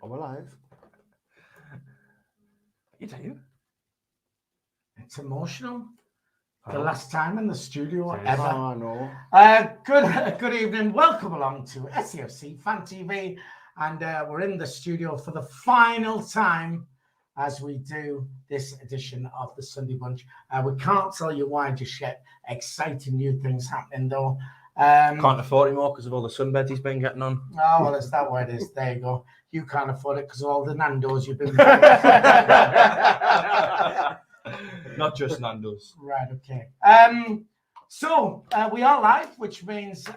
I'm alive. You do. It's emotional. The last time in the studio ever. Oh, no. Good evening. Welcome along to SAFC Fan TV. And we're in the studio for the final time as we do this edition of the Sunday Bunch. We can't tell you why just yet. Exciting new things happening, though. Can't afford anymore because of all the sunbeds he's been getting on. Oh, well, is that what it is? There you go. You can't afford it because of all the Nando's you've been Not just Nando's. Right, okay. So we are live, which means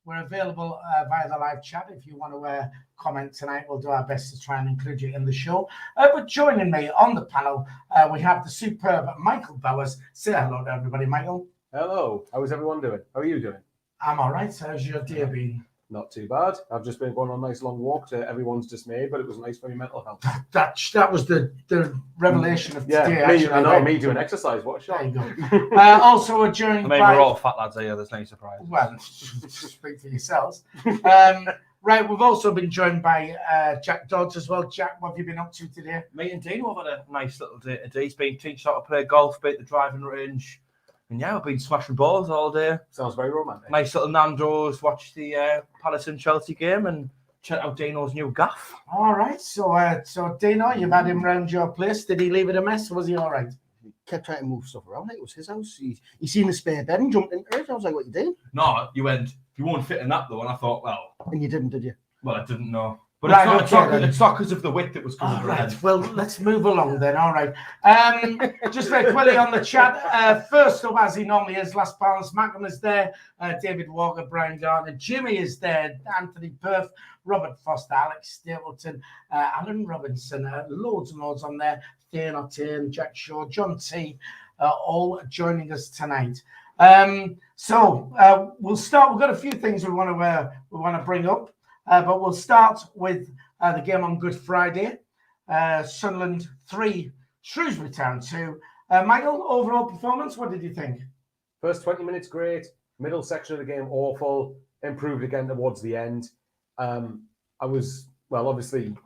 we're available via the live chat. If you want to comment tonight, we'll do our best to try and include you in the show. But joining me on the panel, we have the superb Michael Bowers. Say hello to everybody, Michael. Hello. How is everyone doing? How are you doing? I'm all right. How's your day been? Not too bad. I've just been going on a nice long walk to everyone's dismay, but it was nice for your mental health. That was the revelation of today. I know, me doing exercise. What a shot. There you go. Also, we're joined by... we're all fat lads here. There's no surprise. Well, speak for yourselves. Right, we've also been joined by Jack Dodds as well. Jack, what have you been up to today? Me and Dino have had a nice little day today. He's been teaching how to play golf, bit the driving range. And yeah, I've been smashing balls all day. Sounds very romantic. Nice little Nando's, watch the Palace and Chelsea game and check out Dino's new gaff. All right, so Dino, you've had him round your place. Did he leave it a mess or was he all right? He kept trying to move stuff around. It was his house. He seen the spare bed and jumped into it. I was like, what you doing? No, you won't fit in that though. And I thought, well. And you didn't, did you? Well, I didn't know. But right, it's not because of the width that was coming around. Right, well, let's move along then. All right. Just very quickly on the chat. First up, as he normally is, Last Balance. Malcolm is there. David Walker, Brian Gardner. Jimmy is there. Anthony Perth, Robert Foster, Alex Stapleton, Alan Robinson. Loads and loads on there. Thane O'Tain, Jack Shaw, John T. All joining us tonight. So we'll start. We've got a few things we want to bring up. But we'll start with the game on Good Friday. Sunderland 3, Shrewsbury Town 2. Michael, overall performance, what did you think? First 20 minutes, great. Middle section of the game, awful. Improved again towards the end. Obviously,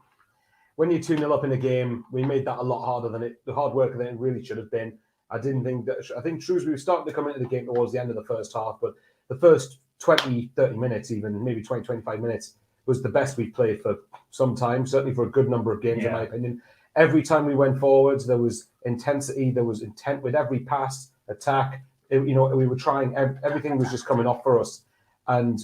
when you're 2-0 up in a game, we made that a lot harder the hard work than it really should have been. I think Shrewsbury was starting to come into the game towards the end of the first half, but the first 20, 30 minutes, even maybe 20, 25 minutes, was the best we played for some time, certainly for a good number of games, in my opinion. Every time we went forwards, there was intensity, there was intent with every pass, attack. We were trying, everything was just coming off for us. And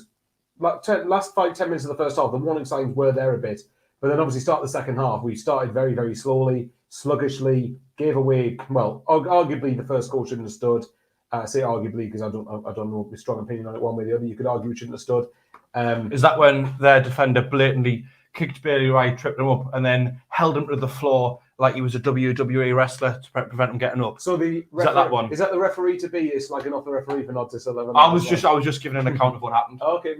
last 5-10 minutes of the first half, the warning signs were there a bit. But then obviously start the second half, we started very, very slowly, sluggishly, gave away, well, arguably the first goal shouldn't have stood. I say arguably because I don't know a strong opinion on it one way or the other. You could argue it shouldn't have stood. Is that when their defender blatantly kicked Bailey Wright, tripped him up, and then held him to the floor like he was a WWE wrestler to prevent him getting up? So is that one? Is that the referee to be slagging off the referee for not to 11? I was just giving an account of what happened. Okay.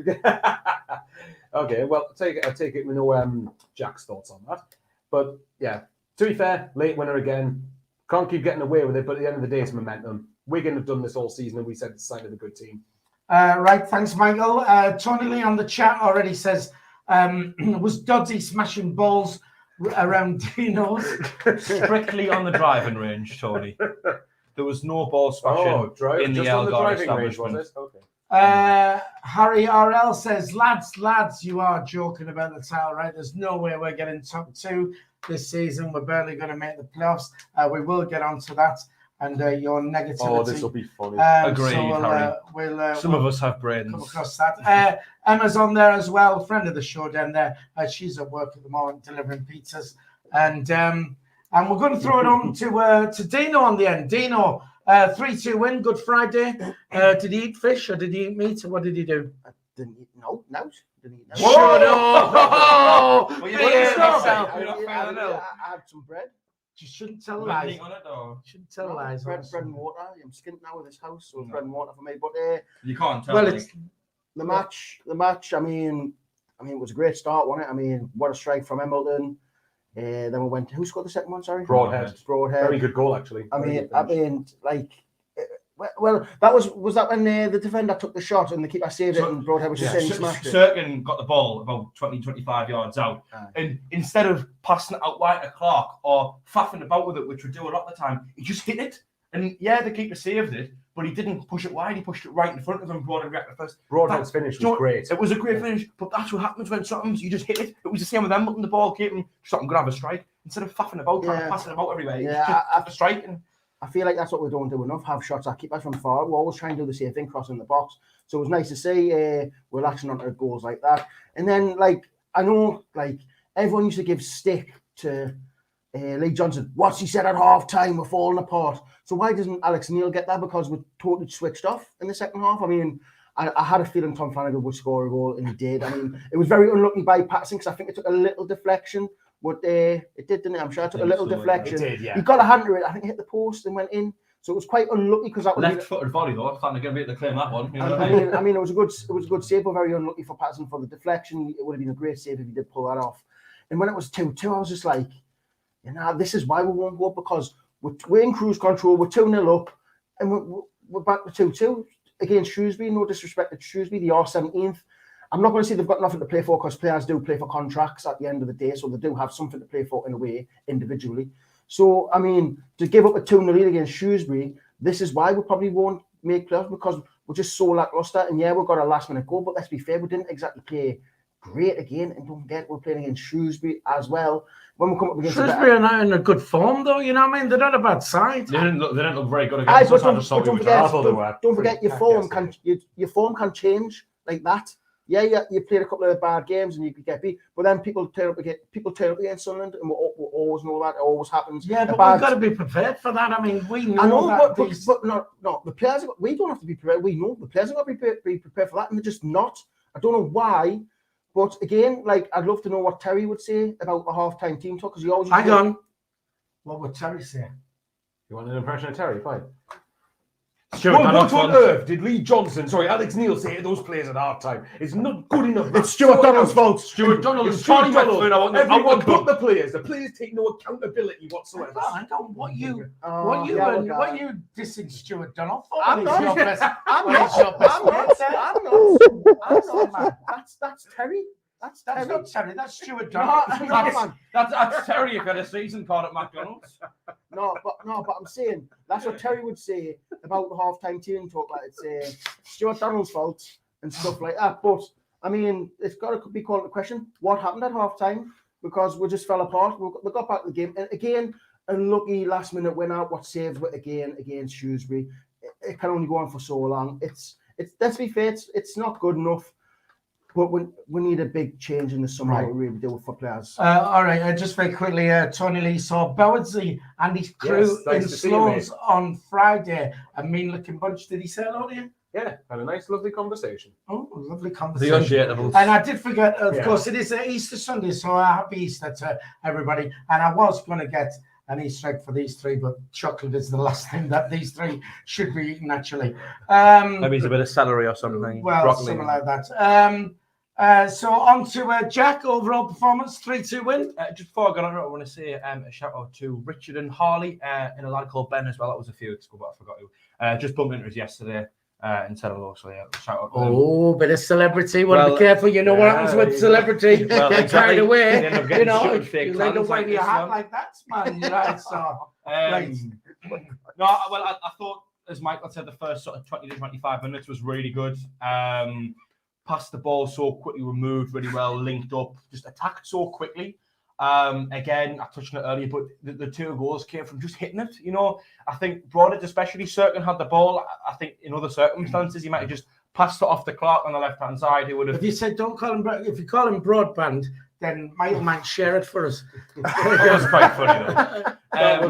Okay. Well, I take it we know Jack's thoughts on that. But yeah, to be fair, late winner again. Can't keep getting away with it, but at the end of the day, it's momentum. Wigan have done this all season, and we said it's a sign of a good team. Right, thanks, Michael. Tony Lee on the chat already says, was Doddsy smashing balls around Dino's? Strictly on the driving range, Tony. There was no ball smashing in the L driving range, was it? Okay. Harry RL says, lads, you are joking about the title, right? There's no way we're getting top 2 this season. We're barely going to make the playoffs. We will get onto that. And your negativity. Oh, this will be funny. Agreed, Harry. Some of us have brains. Come across that. Emma's on there as well, friend of the show down there. She's at work at the moment delivering pizzas. And we're going to throw it on to Dino on the end. Dino, 3-2 win, Good Friday. Did he eat fish or did he eat meat? Or what did he do? I didn't eat no. Didn't eat no. Shut up! I had some bread. You shouldn't tell lies. Shouldn't tell lies. Bread and water. I'm skint now with this house, so bread and water for me. But you can't tell. Well, it's the match. I mean, it was a great start, wasn't it? I mean, what a strike from Embleton. Then we went. Who scored the second one? Sorry, Broadhead. Very good goal, actually. I mean, like Well, that was that when the defender took the shot and the keeper saved it and Broadhead was just saying he smashed it. Sirkin got the ball about 20-25 yards out, and instead of passing it out wide to Clark or faffing about with it, which we do a lot of the time, he just hit it. And yeah, the keeper saved it, but he didn't push it wide. He pushed it right in front of him. Broadhead reacted first. Broadhead's finish was great. It was a great finish, but that's what happens when sometimes you just hit it. It was the same with Embleton, the ball keeping something going to have a strike instead of faffing about, trying to pass it about everywhere. Yeah, have a strike. And I feel like that's what we don't do enough. Have shots at keepers from far. We always try and do the same thing, crossing the box. So it was nice to see we're latching onto goals like that. And then, like, I know, like, everyone used to give stick to Lee Johnson. What's he said at half time? We're falling apart. So why doesn't Alex Neil get that? Because we're totally switched off in the second half. I mean, I had a feeling Tom Flanagan would score a goal, and he did. I mean, it was very unlucky by Patterson because I think it took a little deflection. But it did, didn't it? I'm sure it took a little deflection. It did, yeah. He got a hand to it. I think it hit the post and went in. So it was quite unlucky because that was left-footed volley though. Flanagan be able to claim that one. You know I mean, it was a good save, but very unlucky for Patterson for the deflection. It would have been a great save if he did pull that off. And when it was 2-2, I was just like, this is why we won't go up, because we're in cruise control. We're 2-0 up, and we're back to 2-2 against Shrewsbury. No disrespect to Shrewsbury, they are 17th. I'm not going to say they've got nothing to play for, because players do play for contracts at the end of the day, so they do have something to play for in a way individually. So, I mean, to give up a 2-0 lead against Shrewsbury, this is why we probably won't make playoffs, because we're just so lackluster. And yeah, we've got a last-minute goal, but let's be fair, we didn't exactly play great again. And don't forget, we're playing against Shrewsbury as well. When we come up against Shrewsbury are not in a good form, though. You know what I mean? They're not a bad side. They didn't look very good against us. Don't forget, your form can change like that. Yeah, you played a couple of bad games and you could get beat, but then people turn up against Sunderland, and we always know that. It always happens. Yeah, but we've got to be prepared for that. I mean, we know, but no, the players. We don't have to be prepared. We know the players have got to be prepared for that, and they're just not. I don't know why, but again, like, I'd love to know what Terry would say about the half-time team talk, because he always. Hang on. What would Terry say? You want an impression of Terry? Fine. What on earth did Alex Neil say to those players at half time? It's not good enough. It's Stuart Donald's fault. Stuart Donald. Everyone but the players. The players take no accountability whatsoever. I don't. What you dissing Stuart Donald for? I'm not. That's Terry. That's not Terry. That's Stuart Donald. That's Terry. You got a season card at McDonald's. No, but I'm saying that's what Terry would say about the half-time team talk. Like, it's Stuart Donald's fault and stuff like that. But I mean, it's got to be called the question: what happened at half-time? Because we just fell apart. We got back to the game, and again, a lucky last-minute winner. What saved it again against Shrewsbury? It can only go on for so long. It's. Let's be fair. It's not good enough. But we need a big change in the summer. Right. We really do for players. All right, just very quickly, Tony Lee saw Bowardsey and his crew in Sloans on Friday. A mean-looking bunch. Did he say hello to you? Yeah, had a nice, lovely conversation. Oh, lovely conversation. The undateables. And I did forget, of course, it is Easter Sunday, so happy Easter to everybody. And I was going to get an Easter egg for these three, but chocolate is the last thing that these three should be eaten, actually. Maybe it's a bit of celery or something. Well, broccoli. Something like that. So on to Jack, overall performance, 3-2 win. Just before I go on, I want to say a shout out to Richard and Harley and a lad called Ben as well. That was a few weeks ago, but I forgot who. Just bumped into us yesterday and said hello. So yeah, shout out to them. Oh, bit of celebrity. Want to be careful. You know what happens with celebrity. Get carried away. You know, you end up waving your hat like that, man. Right, so. Right. No, well, I thought, as Michael said, the first sort of 20 to 25 minutes was really good. Passed the ball so quickly, we moved really well, linked up, just attacked so quickly. Again, I touched on it earlier, but the two goals came from just hitting it. You know, I think Broadhead, especially Sirkin, had the ball. I think in other circumstances, he might have just passed it off to Clark on the left-hand side. He would have. If you said, don't call him, if you call him broadband, then Michael might share it for us. It was quite funny,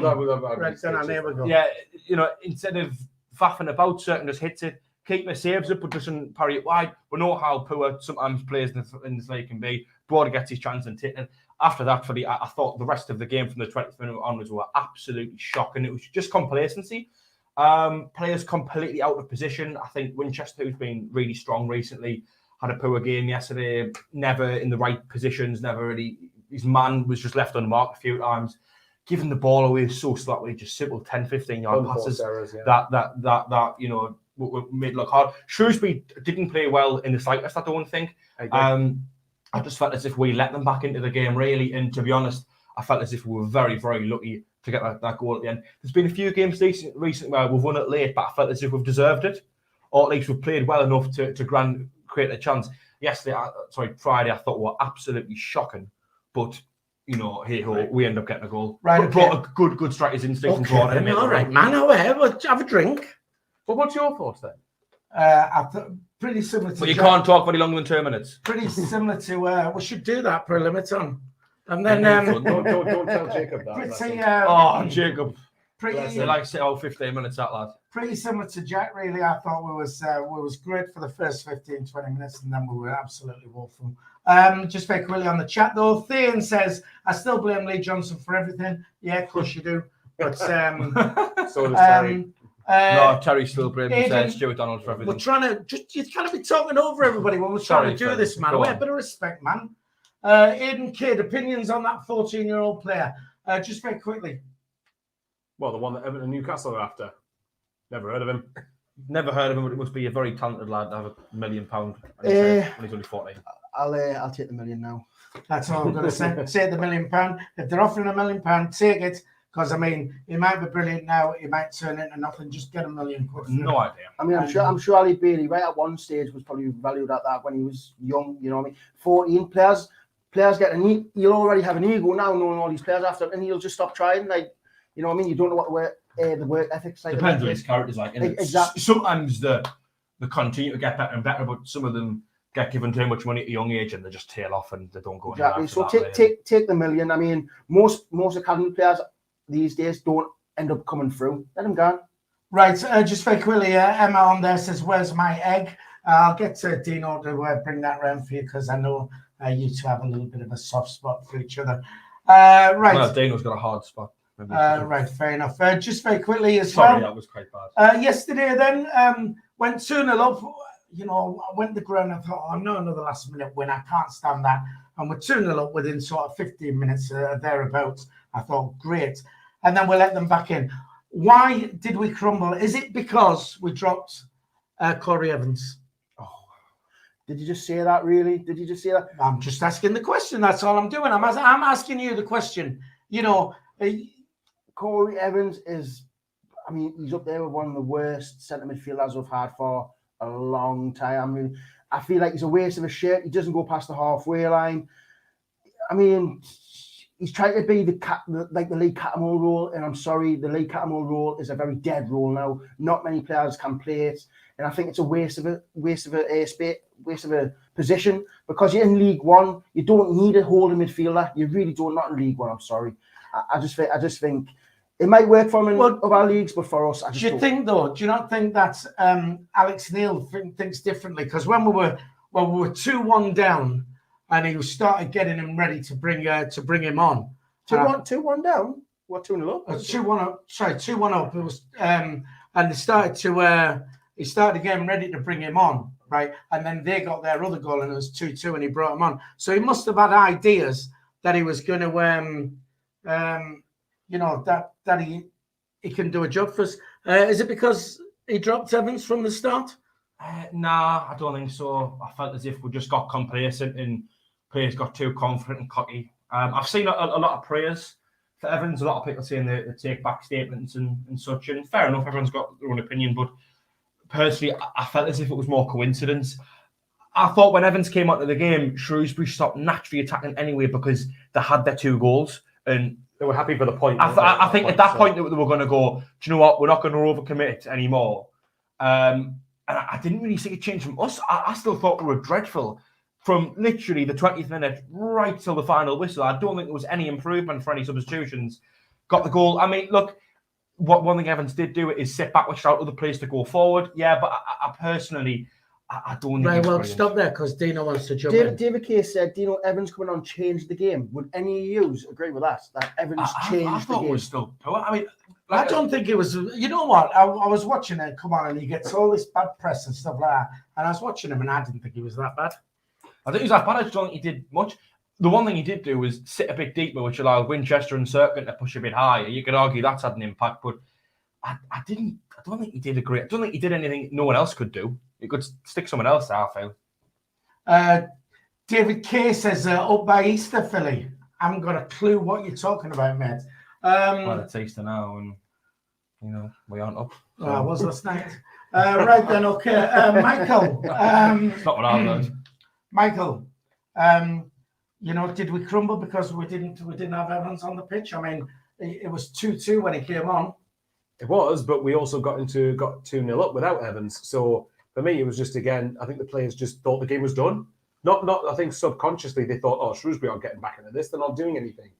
though. Right, so there we go. Yeah, you know, instead of faffing about, Sirkin just hits it. Keeper saves it, but doesn't parry it wide. We know how poor sometimes players in this league can be. Broad gets his chance and taken. After that, I thought the rest of the game from the 20th minute onwards were absolutely shocking. It was just complacency. Players completely out of position. I think Winchester, who's been really strong recently, had a poor game yesterday. Never in the right positions. Never really. His man was just left unmarked a few times. giving the ball away so slightly, just simple 10, 15-yard passes errors, that you know, made it look hard. Shrewsbury didn't play well in the slightest, I don't think. I just felt as if we let them back into the game, really. And to be honest, I felt as if we were very, very lucky to get that goal at the end. There's been a few games recently where we've won it late, but I felt as if we've deserved it, or at least we've played well enough to create a chance. Friday, I thought we were absolutely shocking, but you know, hey ho, we end up getting a goal. Right, but brought a good striker's instinct and brought it in. All right, man. Have a drink. But what's your thoughts then? I thought pretty similar to. But you can't talk very longer than 2 minutes. Pretty similar to. We should do that, put a limit on, and then. Don't tell Jacob that. Jacob. Pretty. They like to say, 15 minutes, that lad. Pretty similar to Jack, really. I thought we was great for the first 15, 20 minutes, and then we were absolutely woeful. Just very quickly on the chat, though, Thean says, I still blame Lee Johnson for everything. Yeah, of course you do. But so does Terry. No, Terry still blames Stuart Donald for everything. We're trying to you can't be talking over everybody when we're trying to do this, man. We have a bit of respect, man. Aidan Kidd, opinions on that 14-year-old player? Just very quickly. Well, the one that Everton and Newcastle are after. Never heard of him. Never heard of him, but it must be a very talented lad to have £1 million when he's only 14. I'll take the $1 million now. That's all I'm going to say. Say the £1 million. If they're offering £1 million, take it. Because I mean, he might be brilliant now. He might turn into nothing. Just get £1 million. No idea. I mean, I'm sure Ali Bailey, right at one stage, was probably valued at that when he was young. You know what I mean? 14 players get he'll already have an ego now, knowing all these players after him, and he'll just stop trying. Like, you know what I mean? You don't know what the work ethic's like. Depends what his character's like. Exactly. Sometimes they continue to get better and better, but some of them get given too much money at a young age and they just tail off and they don't go anywhere. Exactly. So take the $1 million. I mean, most academy players these days don't end up coming through. Let them go. Right. Just very quickly, Emma on there says, "Where's my egg?" I'll get to Dino to bring that round for you because I know you two have a little bit of a soft spot for each other. Right. Well, Dino's got a hard spot. Right, fair enough. Just very quickly as Sorry, well. that was quite bad. Yesterday then, went 2-0 up. You know, I went to the ground and thought, oh, no, another last minute win. I can't stand that. And we're 2-0 up within sort of 15 minutes thereabouts. I thought, great. And then we let them back in. Why did we crumble? Is it because we dropped Corey Evans? Oh, did you just say that, really? Did you just say that? I'm just asking the question. That's all I'm doing. I'm asking you the question. You know, Corey Evans is, I mean, he's up there with one of the worst centre midfielders we've had for a long time. I mean, I feel like he's a waste of a shirt. He doesn't go past the halfway line. I mean, he's trying to be the Lee Cattermole role, and I'm sorry, the Lee Cattermole role is a very dead role now. Not many players can play it, and I think it's a waste of a position because you're in League One. You don't need a holding midfielder. You really don't. Not in League One. I'm sorry. I just think it might work for him in other leagues, but for us, I just don't. Do you not think that Alex Neil thinks differently? Because when we were 2-1 down, and he started getting him ready to bring him on. 2-1 down. What 2-0 up? 2-1 up. Sorry, 2-1 up. It was and they started getting ready to bring him on, right? And then they got their other goal, and it was 2-2, and he brought him on. So he must have had ideas that he was going to. You know, that he can do a job for us. Is it because he dropped Evans from the start? Nah, I don't think so. I felt as if we just got complacent and players got too confident and cocky. I've seen a lot of praise for Evans. A lot of people saying they take back statements and such. And fair enough, everyone's got their own opinion. But personally, I felt as if it was more coincidence. I thought when Evans came out of the game, Shrewsbury stopped naturally attacking anyway because they had their 2 goals. And they were happy for the point. I think at that point they were going to go, do you know what? We're not going to overcommit anymore. And I didn't really see a change from us. I still thought we were dreadful from literally the 20th minute right till the final whistle. I don't think there was any improvement for any substitutions. Got the goal. I mean, look, one thing Evans did do is sit back, which allowed other players to go forward. Yeah, but I personally, I don't think. Right, well, stop there because Dino wants to jump in. David Kay said Dino Evans coming on changed the game. Would any of you agree with that? That Evans changed I thought the game? It was still poor. I mean, I don't think it was. You know what? I was watching it come on, and he gets all this bad press and stuff like that. And I was watching him, and I didn't think he was that bad. I think he was that bad. I just don't think he did much. the one thing he did do was sit a bit deeper, which allowed Winchester and Circuit to push a bit higher. You could argue that's had an impact, but I don't think he did I don't think he did anything no one else could do. He could stick someone else out, I feel. David K says, up by Easter, Philly. I haven't got a clue what you're talking about, mate. Well, it's Easter now, and we aren't up. So. I was last night. Right then, okay. Michael. It's not what I learned. Michael, did we crumble because we didn't have Evans on the pitch? I mean, it was 2-2 when he came on. It was, but we also got 2-0 up without Evans. So for me, it was just, again, I think the players just thought the game was done. Not. I think subconsciously they thought, oh, Shrewsbury aren't getting back into this. They're not doing anything,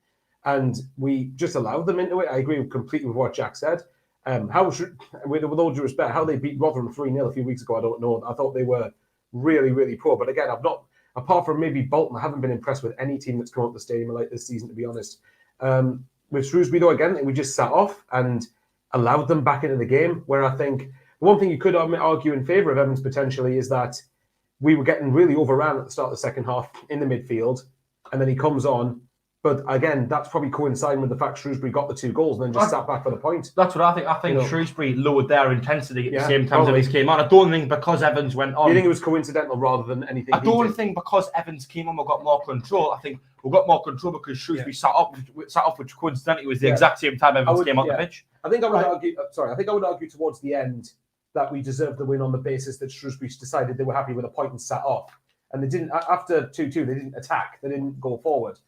and we just allowed them into it. I agree completely with what Jack said. With all due respect, how they beat Rotherham 3-0 a few weeks ago, I don't know. I thought they were really, really poor. But again, I've not, apart from maybe Bolton, I haven't been impressed with any team that's come up the stadium like this season, to be honest. With Shrewsbury, though, again, we just sat off and allowed them back into the game, where I think the one thing you could argue in favour of Evans potentially is that we were getting really overran at the start of the second half in the midfield, and then he comes on. But again, that's probably coinciding with the fact Shrewsbury got the 2 goals and then just sat back for the point. That's what I think. I think Shrewsbury lowered their intensity at the same time probably. Evans came on. I don't think because Evans went on. You think it was coincidental rather than anything? I don't think because Evans came on we got more control. I think we got more control because Shrewsbury sat off, which coincidentally was the exact same time Evans came on the pitch. I think I would argue. I think I would argue towards the end that we deserved the win on the basis that Shrewsbury decided they were happy with a point and sat off, and they didn't. After 2-2, they didn't attack. They didn't go forward.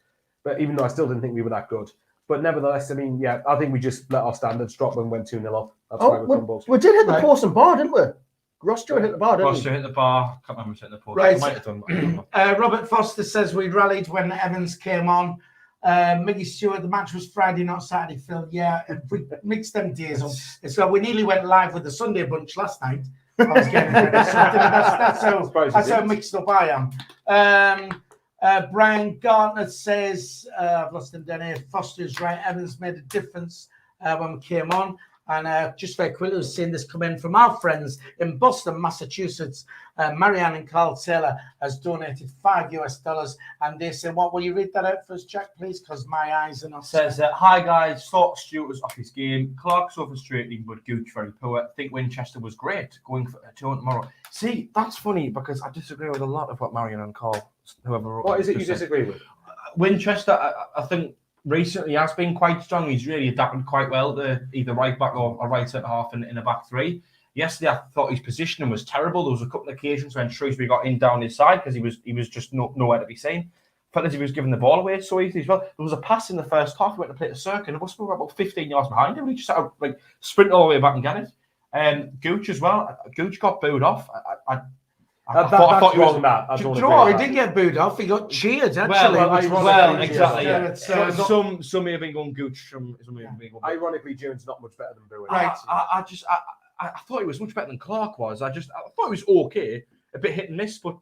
But even though I still didn't think we were that good. But nevertheless, I mean, I think we just let our standards drop when we went 2-0 up. That's why we crumbled. We did hit the post and bar, didn't we? Roster hit the bar, didn't Roster hit the bar. Can't remember hitting the post. Right. I might have done, but I don't know. Robert Foster says we rallied when Evans came on. Miggy Stewart, the match was Friday, not Saturday, Phil. Yeah, if we mixed them days up. So we nearly went live with the Sunday bunch last night. I was getting ready. That's how mixed up I am. Brian Gartner says, I've lost him down here. Foster's right. Evans made a difference when we came on. And just very quickly, we've seen this come in from our friends in Boston, Massachusetts. Marianne and Carl Taylor has donated $5 and they say, what will you read that out for us, Jack, please? Because my eyes are not. Says, hi guys, thought Stewart was off his game. Clark's so frustrating, but Gooch very poor. I think Winchester was great going for a 2 tomorrow. See, that's funny because I disagree with a lot of what Marianne and Carl, whoever wrote. What is it you disagree with? Winchester, I think recently has been quite strong. He's really adapted quite well to either right back or a right centre half in a back three. Yesterday, I thought his positioning was terrible. There was a couple of occasions when Shrewsbury got in down his side because he was just nowhere to be seen. Felt as he was giving the ball away so easily as well. There was a pass in the first half. He went to play the circuit, and it must be about 15 yards behind him. He just sort of like sprint all the way back and get it. Gooch as well. Gooch got booed off. I thought he was that. Do you know what? He didn't get booed off. He got cheered, actually. Well, exactly. Yeah. Some may have been going Gooch. Some may have been going. Ironically, June's not much better than booing. Right. I thought he was much better than Clark was. I thought he was okay. A bit hit and miss, but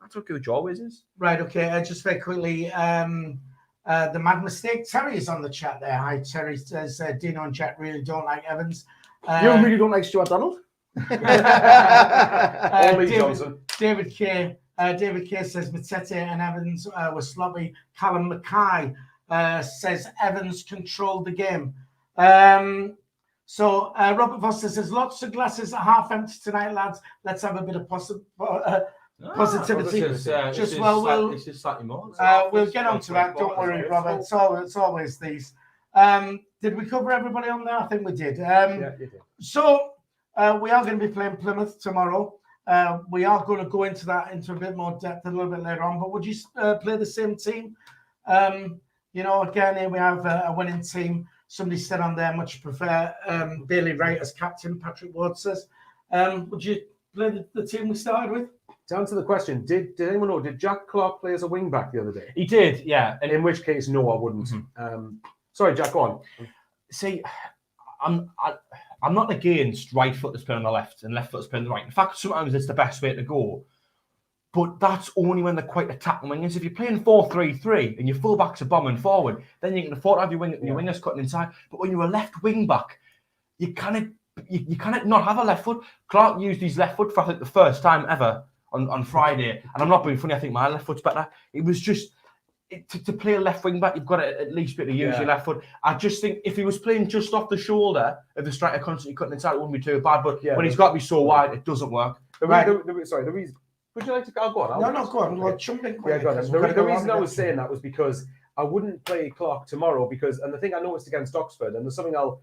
that's what Gooch always is. Right, okay. Just very quickly, the mad mistake. Terry is on the chat there. Hi, Terry says, Dino and Jack really don't like Evans. You really don't like Stuart Donald? David K. says Matete and Evans were sloppy. Callum Mackay says Evans controlled the game. So Robert Foster says lots of glasses are half empty tonight, lads. Let's have a bit of positivity. This is slightly more. We'll get on to that. Don't worry, Robert. It's always these. Did we cover everybody on there? I think we did. Yeah, you did. So we are going to be playing Plymouth tomorrow. We are going to go into a bit more depth a little bit later on. But would you play the same team? Again, here we have a winning team. Somebody said on there, much prefer Bailey Wright as captain, Patrick Ward says. Would you play the team we started with? To answer the question, did anyone know, did Jack Clark play as a wing back the other day? He did, yeah. And in which case, no, I wouldn't. Sorry, Jack, go on. See, I'm not against right footers playing on the left and left footers playing on the right. In fact, sometimes it's the best way to go. But that's only when they're quite attacking wingers. If you're playing 4-3-3 and your fullbacks are bombing forward, then you can afford to have your wingers cutting inside. But when you're a left wing back, you cannot not have a left foot. Clark used his left foot for I think the first time ever on Friday. And I'm not being funny, I think my left foot's better. It was just to play a left wing back, you've got to at least be able to use your left foot. I just think if he was playing just off the shoulder, if the striker constantly cutting inside, it wouldn't be too bad. But when he's got to be so wide, it doesn't work. The reason. Would you like to go on? No, go on. Well, jump in quick. Yeah, go on. The reason I was saying that was because I wouldn't play Clark tomorrow and the thing I noticed against Oxford, and there's something I'll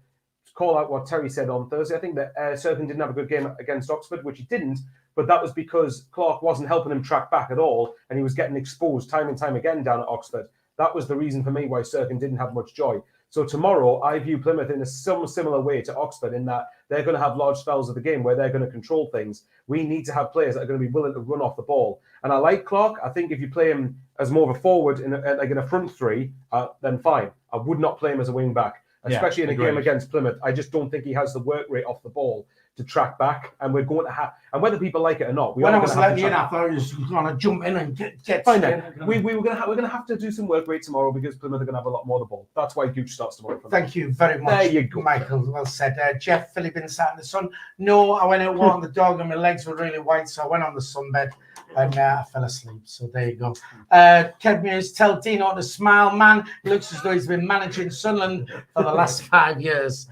call out what Terry said on Thursday. I think that Serkin didn't have a good game against Oxford, which he didn't, but that was because Clark wasn't helping him track back at all, and he was getting exposed time and time again down at Oxford. That was the reason for me why Serkin didn't have much joy. So tomorrow, I view Plymouth in some similar way to Oxford in that they're going to have large spells of the game where they're going to control things. We need to have players that are going to be willing to run off the ball. And I like Clark. I think if you play him as more of a forward, in a front three, then fine. I would not play him as a wing back, especially in a game against Plymouth. I just don't think he has the work rate off the ball to track back, and we're going to have, and whether people like it or not, when I was letting you in, I thought he was going to jump in and get fine. We're going to have to do some work rate tomorrow because Plymouth are going to have a lot more of the ball. That's why Gooch starts tomorrow. Thank you very much. There you go, Michael. Well said. Jeff, Philly been sat in the sun. No, I went out walking the dog and my legs were really white, so I went on the sunbed and I fell asleep. So there you go. Kev Muse, tell Dino to smile, man. He looks as though he's been managing Sunderland for the last 5 years.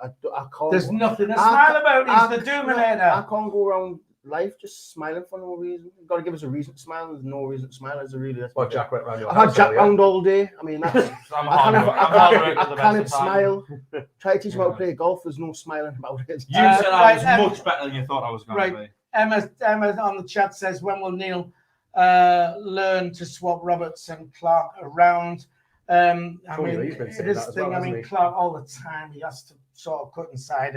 I can't. There's nothing to smile about. He's the Doominator. I can't go around life just smiling for no reason. You've got to give us a reason to smile. There's no reason to smile. Is there really? That's what Jack went around your house. I've had Jack round all day. I mean, that's, I can't smile. Try to teach him how to play golf. There's no smiling about it. You said I was much better than you thought I was going to be. Emma on the chat says, when will Neil learn to swap Roberts and Clark around? I mean, it is the thing. I mean, Clark all the time. He has to sort of cut inside,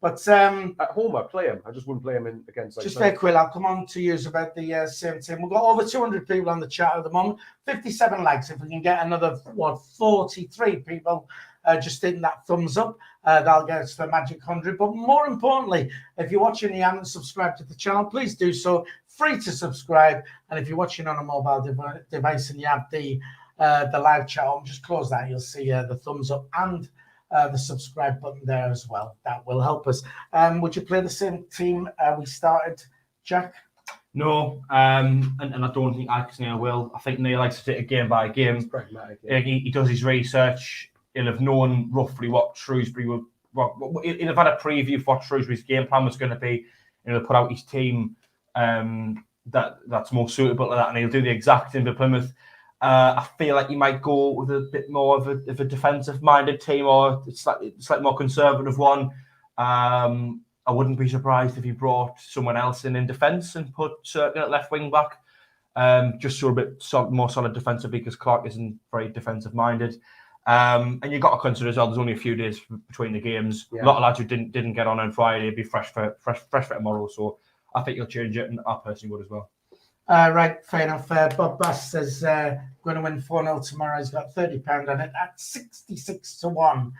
but at home I play him. I just wouldn't play him against. Just very quick, I'll come on to you about the same team. We've got over 200 people on the chat at the moment. 57 likes. If we can get another 43 people just hitting that thumbs up, that'll get us to the magic 100. But more importantly, if you're watching and you haven't subscribed to the channel, please do so. Free to subscribe. And if you're watching on a mobile device and you have the live chat on, just close that. You'll see the thumbs up and the subscribe button there as well. That will help us. Would you play the same team we started, Jack? No, and I don't think Alex Neil will. I think Neil likes to take it game by game. He's pragmatic. Yeah. He does his research. He'll have known roughly what Shrewsbury will. He'll have had a preview of what Shrewsbury's game plan was going to be, and he'll put out his team that's more suitable to that, and he'll do the exact thing for Plymouth. I feel like he might go with a bit more of a defensive-minded team or slightly more conservative one. I wouldn't be surprised if he brought someone else in defence and put Serkin at left wing back, just so a bit more solid defensively because Clark isn't very defensive-minded. And you've got to consider as well, there's only a few days between the games. Yeah. A lot of lads who didn't get on Friday will be fresh for tomorrow. So I think you'll change it, and I personally would as well. Right, fair enough. Bob Bass says going to win 4-0 tomorrow. He's got £30 on it at 66 to 1.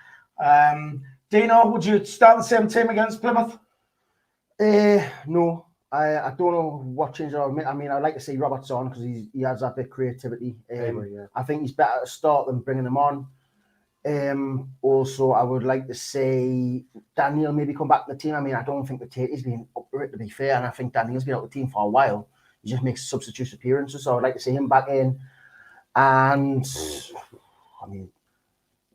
Dino, would you start the same team against Plymouth? No, I don't know what change I'll make. I mean, I'd like to see Roberts on because he has that bit of creativity. I think he's better to start than bringing him on. Also, I would like to see Daniel maybe come back to the team. I mean, I don't think the Tatey's been up for it, to be fair, and I think Daniel's been out of the team for a while. He just makes substitute appearances, so I'd like to see him back in. And I mean,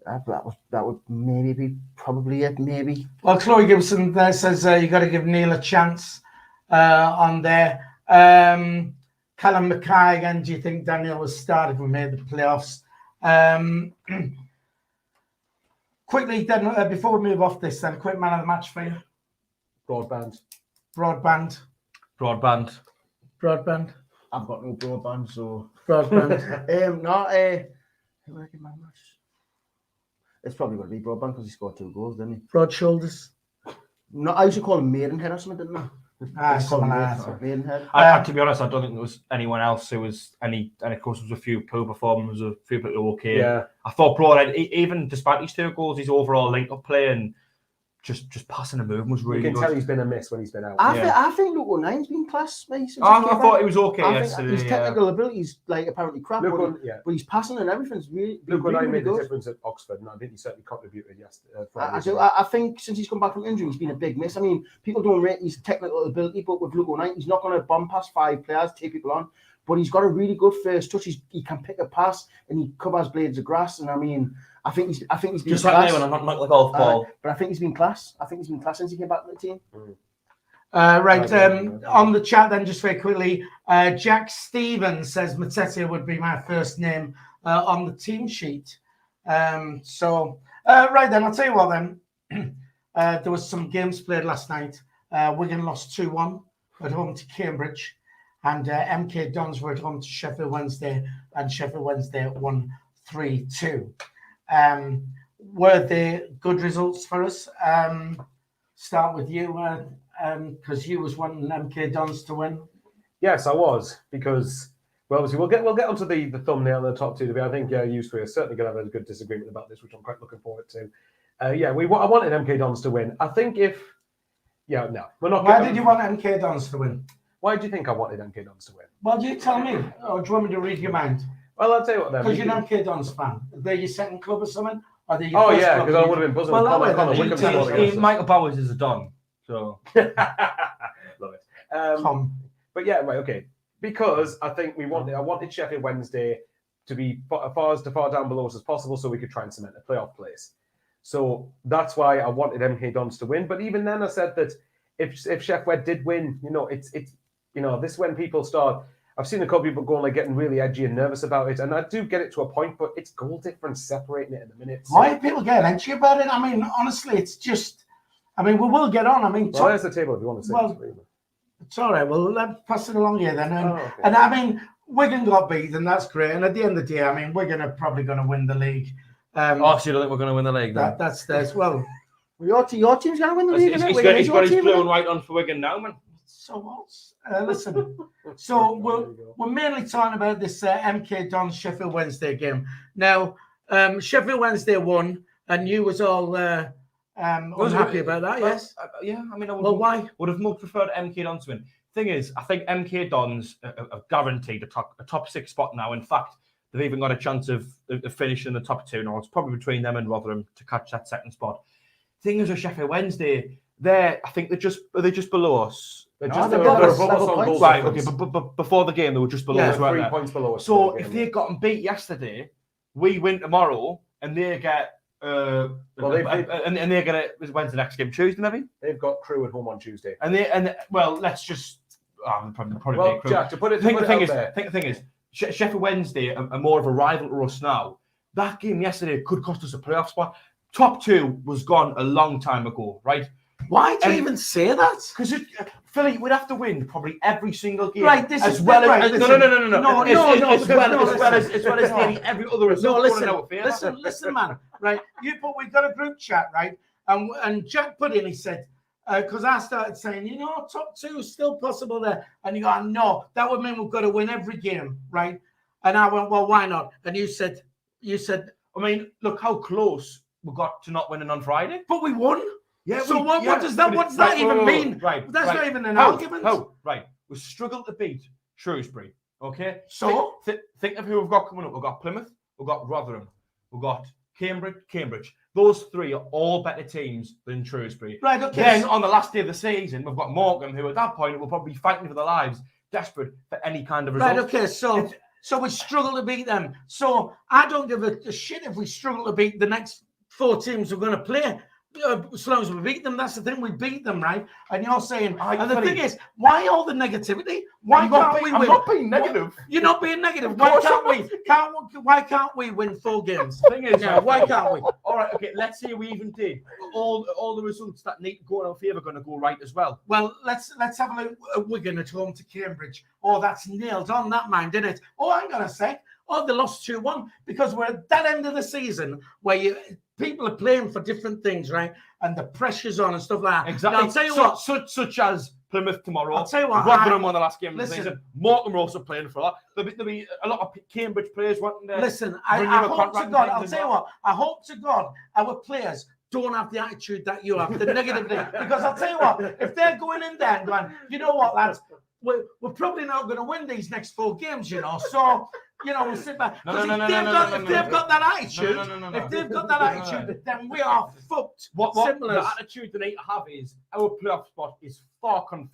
that would maybe be probably it. Maybe. Well, Chloe Gibson there says you got to give Neil a chance on there. Callum Mackay again. Do you think Daniel was started if we made the playoffs? Quickly, then before we move off this, then quick man of the match for you. Broadband. I've got no broadband, so broadband. Who would I give my match? It's probably going to be Broadband because he scored 2 goals, didn't he? Broad shoulders. No, I used to call him Maidenhead or something, didn't I? Maidenhead. To be honest, I don't think there was anyone else who was any. And of course, there was a few poor performers, a few people okay. Yeah. I thought Broadhead, even despite his 2 goals, his overall link-up play and just passing the movement was really good. You can tell he's been a miss when he's been out. I think Luke O'Nine's been class, mate. I thought he was okay yesterday. His technical ability's like apparently crap, but he's passing and everything's really. Luke O'Nine made the difference at Oxford, and I think he certainly contributed yesterday. I think since he's come back from injury, he's been a big miss. I mean, people don't rate his technical ability, but with Luke O'Nine, he's not going to bomb past 5 players, take people on. but he's got a really good first touch. He can pick a pass and he covers blades of grass. And I mean, I think he's been Just class. like me when I'm not the golf ball. But I think he's been class. I think he's been class since he came back to the team. On the chat then, just very quickly, Jack Stevens says Mateta would be my first name on the team sheet. Right then, I'll tell you what then. There was some games played last night. Wigan lost 2-1 at home to Cambridge, and MK Dons were at home to Sheffield Wednesday, and Sheffield Wednesday won 3-2. Were they good results for us? Start with you, because you was wanting MK Dons to win. Yes, I was, because obviously we'll get onto the thumbnail and the top two. I think you three are certainly going to have a good disagreement about this, which I'm quite looking forward to. I wanted MK Dons to win. I think we're not. Why did you want MK Dons to win? Why do you think I wanted MK Dons to win? Well, you tell me, or do you want me to read your mind? Well, I'll tell you what then. Because you're an MK Dons fan. Are they your second club or something? Or Because I would have been buzzing. Well, Michael Bowers is a Don, so love it. But yeah, right, okay. Because I think I wanted Sheffield Wednesday to be as far down below us as possible, so we could try and cement a playoff place. So that's why I wanted MK Dons to win. But even then, I said that if Sheff Wed did win, it's this when people start. I've seen a couple of people going getting really edgy and nervous about it, and I do get it to a point, but it's goal difference separating it in a minute. So. Why are people getting edgy about it? I mean, honestly, it's just. I mean, we will get on. I mean, there's the table if you want to say. Well, it's all right. Well, let's pass it along here then. And I mean, Wigan got beaten. That's great. And at the end of the day, I mean, Wigan are probably going to win the league. So you don't think we're going to win the league? That's theirs. Well, your team's going to win the league. He's got his blue and white on for Wigan now, man. So what? Listen. So we're mainly talking about this MK Dons Sheffield Wednesday game. Now, Sheffield Wednesday won, and you was all unhappy about that. Yes. I mean, why? Would have more preferred MK Dons to win. Thing is, I think MK Dons are guaranteed a top 6 spot now. In fact, they've even got a chance of finishing the top 2 now. It's probably between them and Rotherham to catch that second spot. Thing is, with Sheffield Wednesday, I think they're just below us. They're above us on goal right, difference. Okay, but before the game, they were just below us, weren't 3 points below us. So if they'd gotten beat yesterday, we win tomorrow, and they get and they get it. When's the next game? Tuesday, maybe. They've got Crew at home on Tuesday. Let's just probably Crew. Jack, to put it. The thing is, Sheffield Wednesday are more of a rival to us now. That game yesterday could cost us a playoff spot. Top 2 was gone a long time ago, right? Why do you even say that? Because Philly, we'd have to win probably every single game, right? This as is well right, as listen, no, as well as nearly every other result. Listen, man. Right? We've got a group chat, right? And Jack put in. He said, because I started saying, top 2 is still possible there, and you go, no, that would mean we've got to win every game, right? And I went, well, why not? And you said, I mean, look how close we got to not winning on Friday, but we won. Yeah. So what does that even mean? Right. That's not even an argument. Right. We struggled to beat Shrewsbury. Okay. So think of who we've got coming up. We've got Plymouth. We've got Rotherham. We've got Cambridge. Those 3 are all better teams than Shrewsbury. Right. Okay. Then on the last day of the season, we've got Morecambe, who at that point will probably be fighting for their lives, desperate for any kind of result. Right. Okay. So we struggle to beat them. So I don't give a shit if we struggle to beat the next 4 teams we're going to play. As long as we beat them, that's the thing. We beat them, right? And you're saying, and the thing is, why all the negativity? Why can't we win? I'm not being negative. You're not being negative. Why can't we win 4 games? The thing is, why can't we? All right, okay. Let's say we even did. All the results that need to go in our favour are going to go right as well. Well, let's have a look at Wigan at home to Cambridge. Oh, that's nailed on that mind, isn't it? Oh, I'm gonna say, they lost 2-1 because we're at that end of the season where people are playing for different things, right? And the pressure's on and stuff like that. Exactly. Now, I'll tell you what. Such as Plymouth tomorrow. I'll tell you what. Rotherham won the last game of the season. Morecambe are also playing for that. There'll be a lot of Cambridge players wanting to. Listen, I hope to God. I'll tell you what. I hope to God our players don't have the attitude that you have, the negative thing. Because I'll tell you what, if they're going in there and going, you know what, lads, we're probably not going to win these next 4 games, So. We'll sit back. If they've got that attitude, then we are fucked. The attitude they need to have is our playoff spot is far from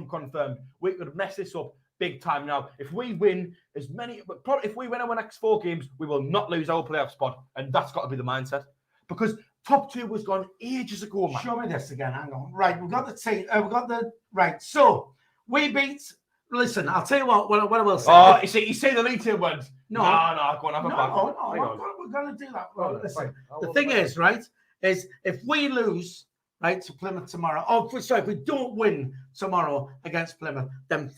confirmed. We could mess this up big time now. If we win if we win our next 4 games, we will not lose our playoff spot, and that's got to be the mindset. Because top 2 was gone ages ago, man. Show me this again. Hang on. Right, we've got the team. Right. So we beat. Listen, I'll tell you what I will say. Oh, you say the lead team wins. No, go on, have a back. No, we're going to do that. Well, listen, the I'll thing back. is, right, is if we lose, right, to Plymouth tomorrow, if we don't win tomorrow against Plymouth, then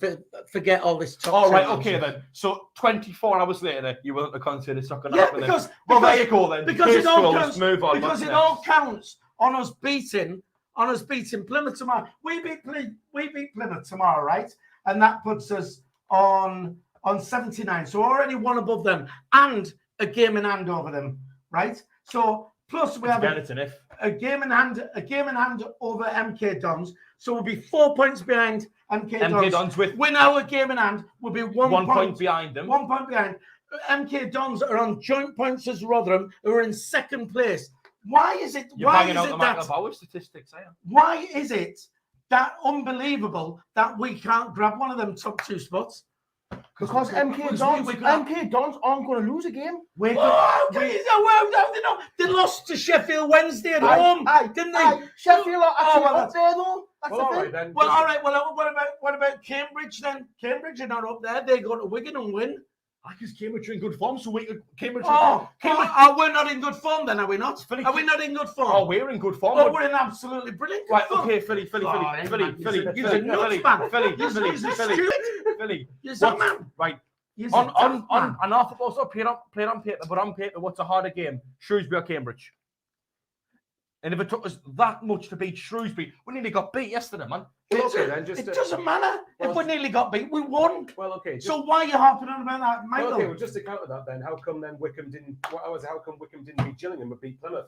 forget all this talk. All right, okay then. So 24 hours later, you willing to consider it's not going to happen? Because there you go then. Because it all counts. Move on. Because it all counts on us beating Plymouth tomorrow. We beat Plymouth tomorrow, right? And that puts us on 79. So already one above them and a game in hand over them, right? So plus we have a game in hand over MK Dons. So we'll be 4 points behind MK Dons. Win our game in hand, we'll be one point behind them. 1 point behind. MK Dons are on joint points as Rotherham, who are in second place. Why is it? You're banging out the Michael Bauer statistics, are you? Why is it that unbelievable that we can't grab one of them top 2 spots? Because MK Dons aren't going to lose a game. They lost to Sheffield Wednesday at home, didn't they? Sheffield are actually up there though. That's the thing. Then. Well, all right. Well, what about Cambridge then? Cambridge are not up there. They go to Wigan and win. Because Cambridge are in good form, so Cambridge. We're not in good form then, are we not? Are we not in good form? Oh, we're in good form. Oh, we're in absolutely brilliant. Right, okay, Philly. You're a nuts, man. Philly. You're a man. Right. On our football stuff, played on paper, but on paper, what's a harder game? Shrewsbury or Cambridge? And if it took us that much to beat Shrewsbury, we nearly got beat yesterday, man. It doesn't matter. If we nearly got beat, we won. Well, okay. So why are you harping on about that, Michael? Okay, well, just to counter that then, how come Wickham didn't beat Gillingham but beat Plymouth?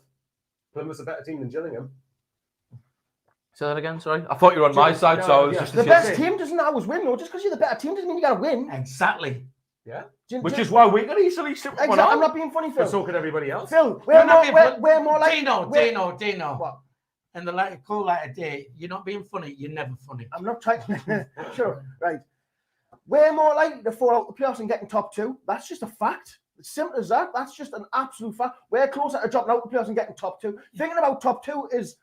Plymouth's a better team than Gillingham. Say that again, sorry. I thought you were on my side, so I was just... The best team doesn't always win, though. Just because you're the better team doesn't mean you got to win. Exactly. Yeah. Which is why we can easily sit Exactly. I'm not being funny, Phil. But so can everybody else. Phil, we're more like... Dino. What? And the call light of day, you're not being funny. You're never funny. I'm not trying to... Sure, right. We're more likely to fall out the playoffs and getting top 2. That's just a fact. It's simple as that. That's just an absolute fact. We're closer to dropping out the playoffs and getting top 2. Thinking about top 2 is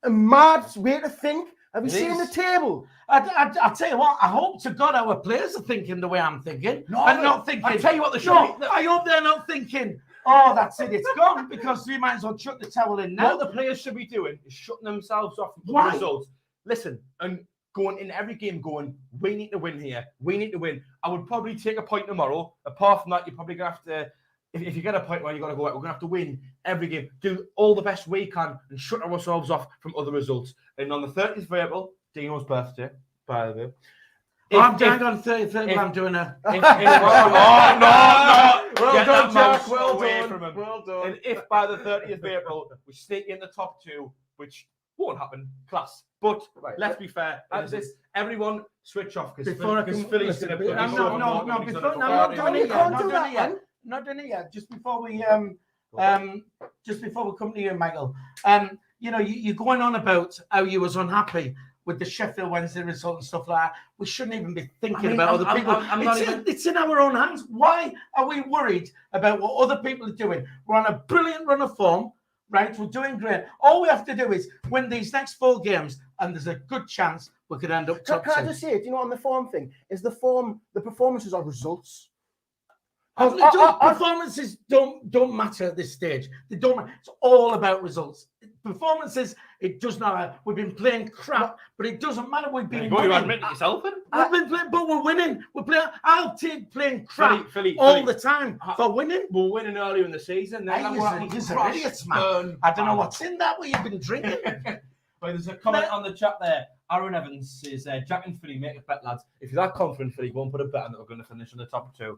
a mad way to think. Have you seen the table? I'll tell you what, I hope to God our players are thinking the way I'm thinking. No, and not thinking... I'll tell you what they should be. I hope they're not thinking... Oh, that's it. It's gone because we might as well chuck the towel in now. What the players should be doing is shutting themselves off from the results. Listen, and going in every game going, we need to win here. We need to win. I would probably take a point tomorrow. Apart from that, you're probably going to have to, if you get a point where you've got to go out, we're going to have to win every game. Do all the best we can and shut ourselves off from other results. And on the 30th of April, Dino's birthday, by the way. I'm doing on 33rd. I'm doing a. No. Well done, Jack. Well done. And if by the 30th of April we sneak in the top 2, which won't happen, class. But let's be fair. Everyone switch off because Philly's going to. Not doing it yet. Just before we come to you, Michael. You're going on about how you was unhappy with the Sheffield Wednesday result and stuff like that. We shouldn't even be thinking about other people. It's in our own hands. Why are we worried about what other people are doing? We're on a brilliant run of form, right? We're doing great. All we have to do is win these next 4 games, and there's a good chance we could end up top 2. Can I just say it? On the form thing, is the performances are results. Performances don't matter at this stage. They don't matter. It's all about results. Performances, it does not matter. We've been playing crap, but it doesn't matter. We've been winning. You admit it yourself, then? We've been playing, but we're winning. I'll take playing crap all the time for winning. We're winning earlier in the season. You're idiots, man. I don't know what's in that. What you've been drinking. Well, there's a comment on the chat there. Aaron Evans says, Jack and Philly, make a bet, lads. If you're that confident, Philly, go and put a bet on that we're going to finish in the top 2.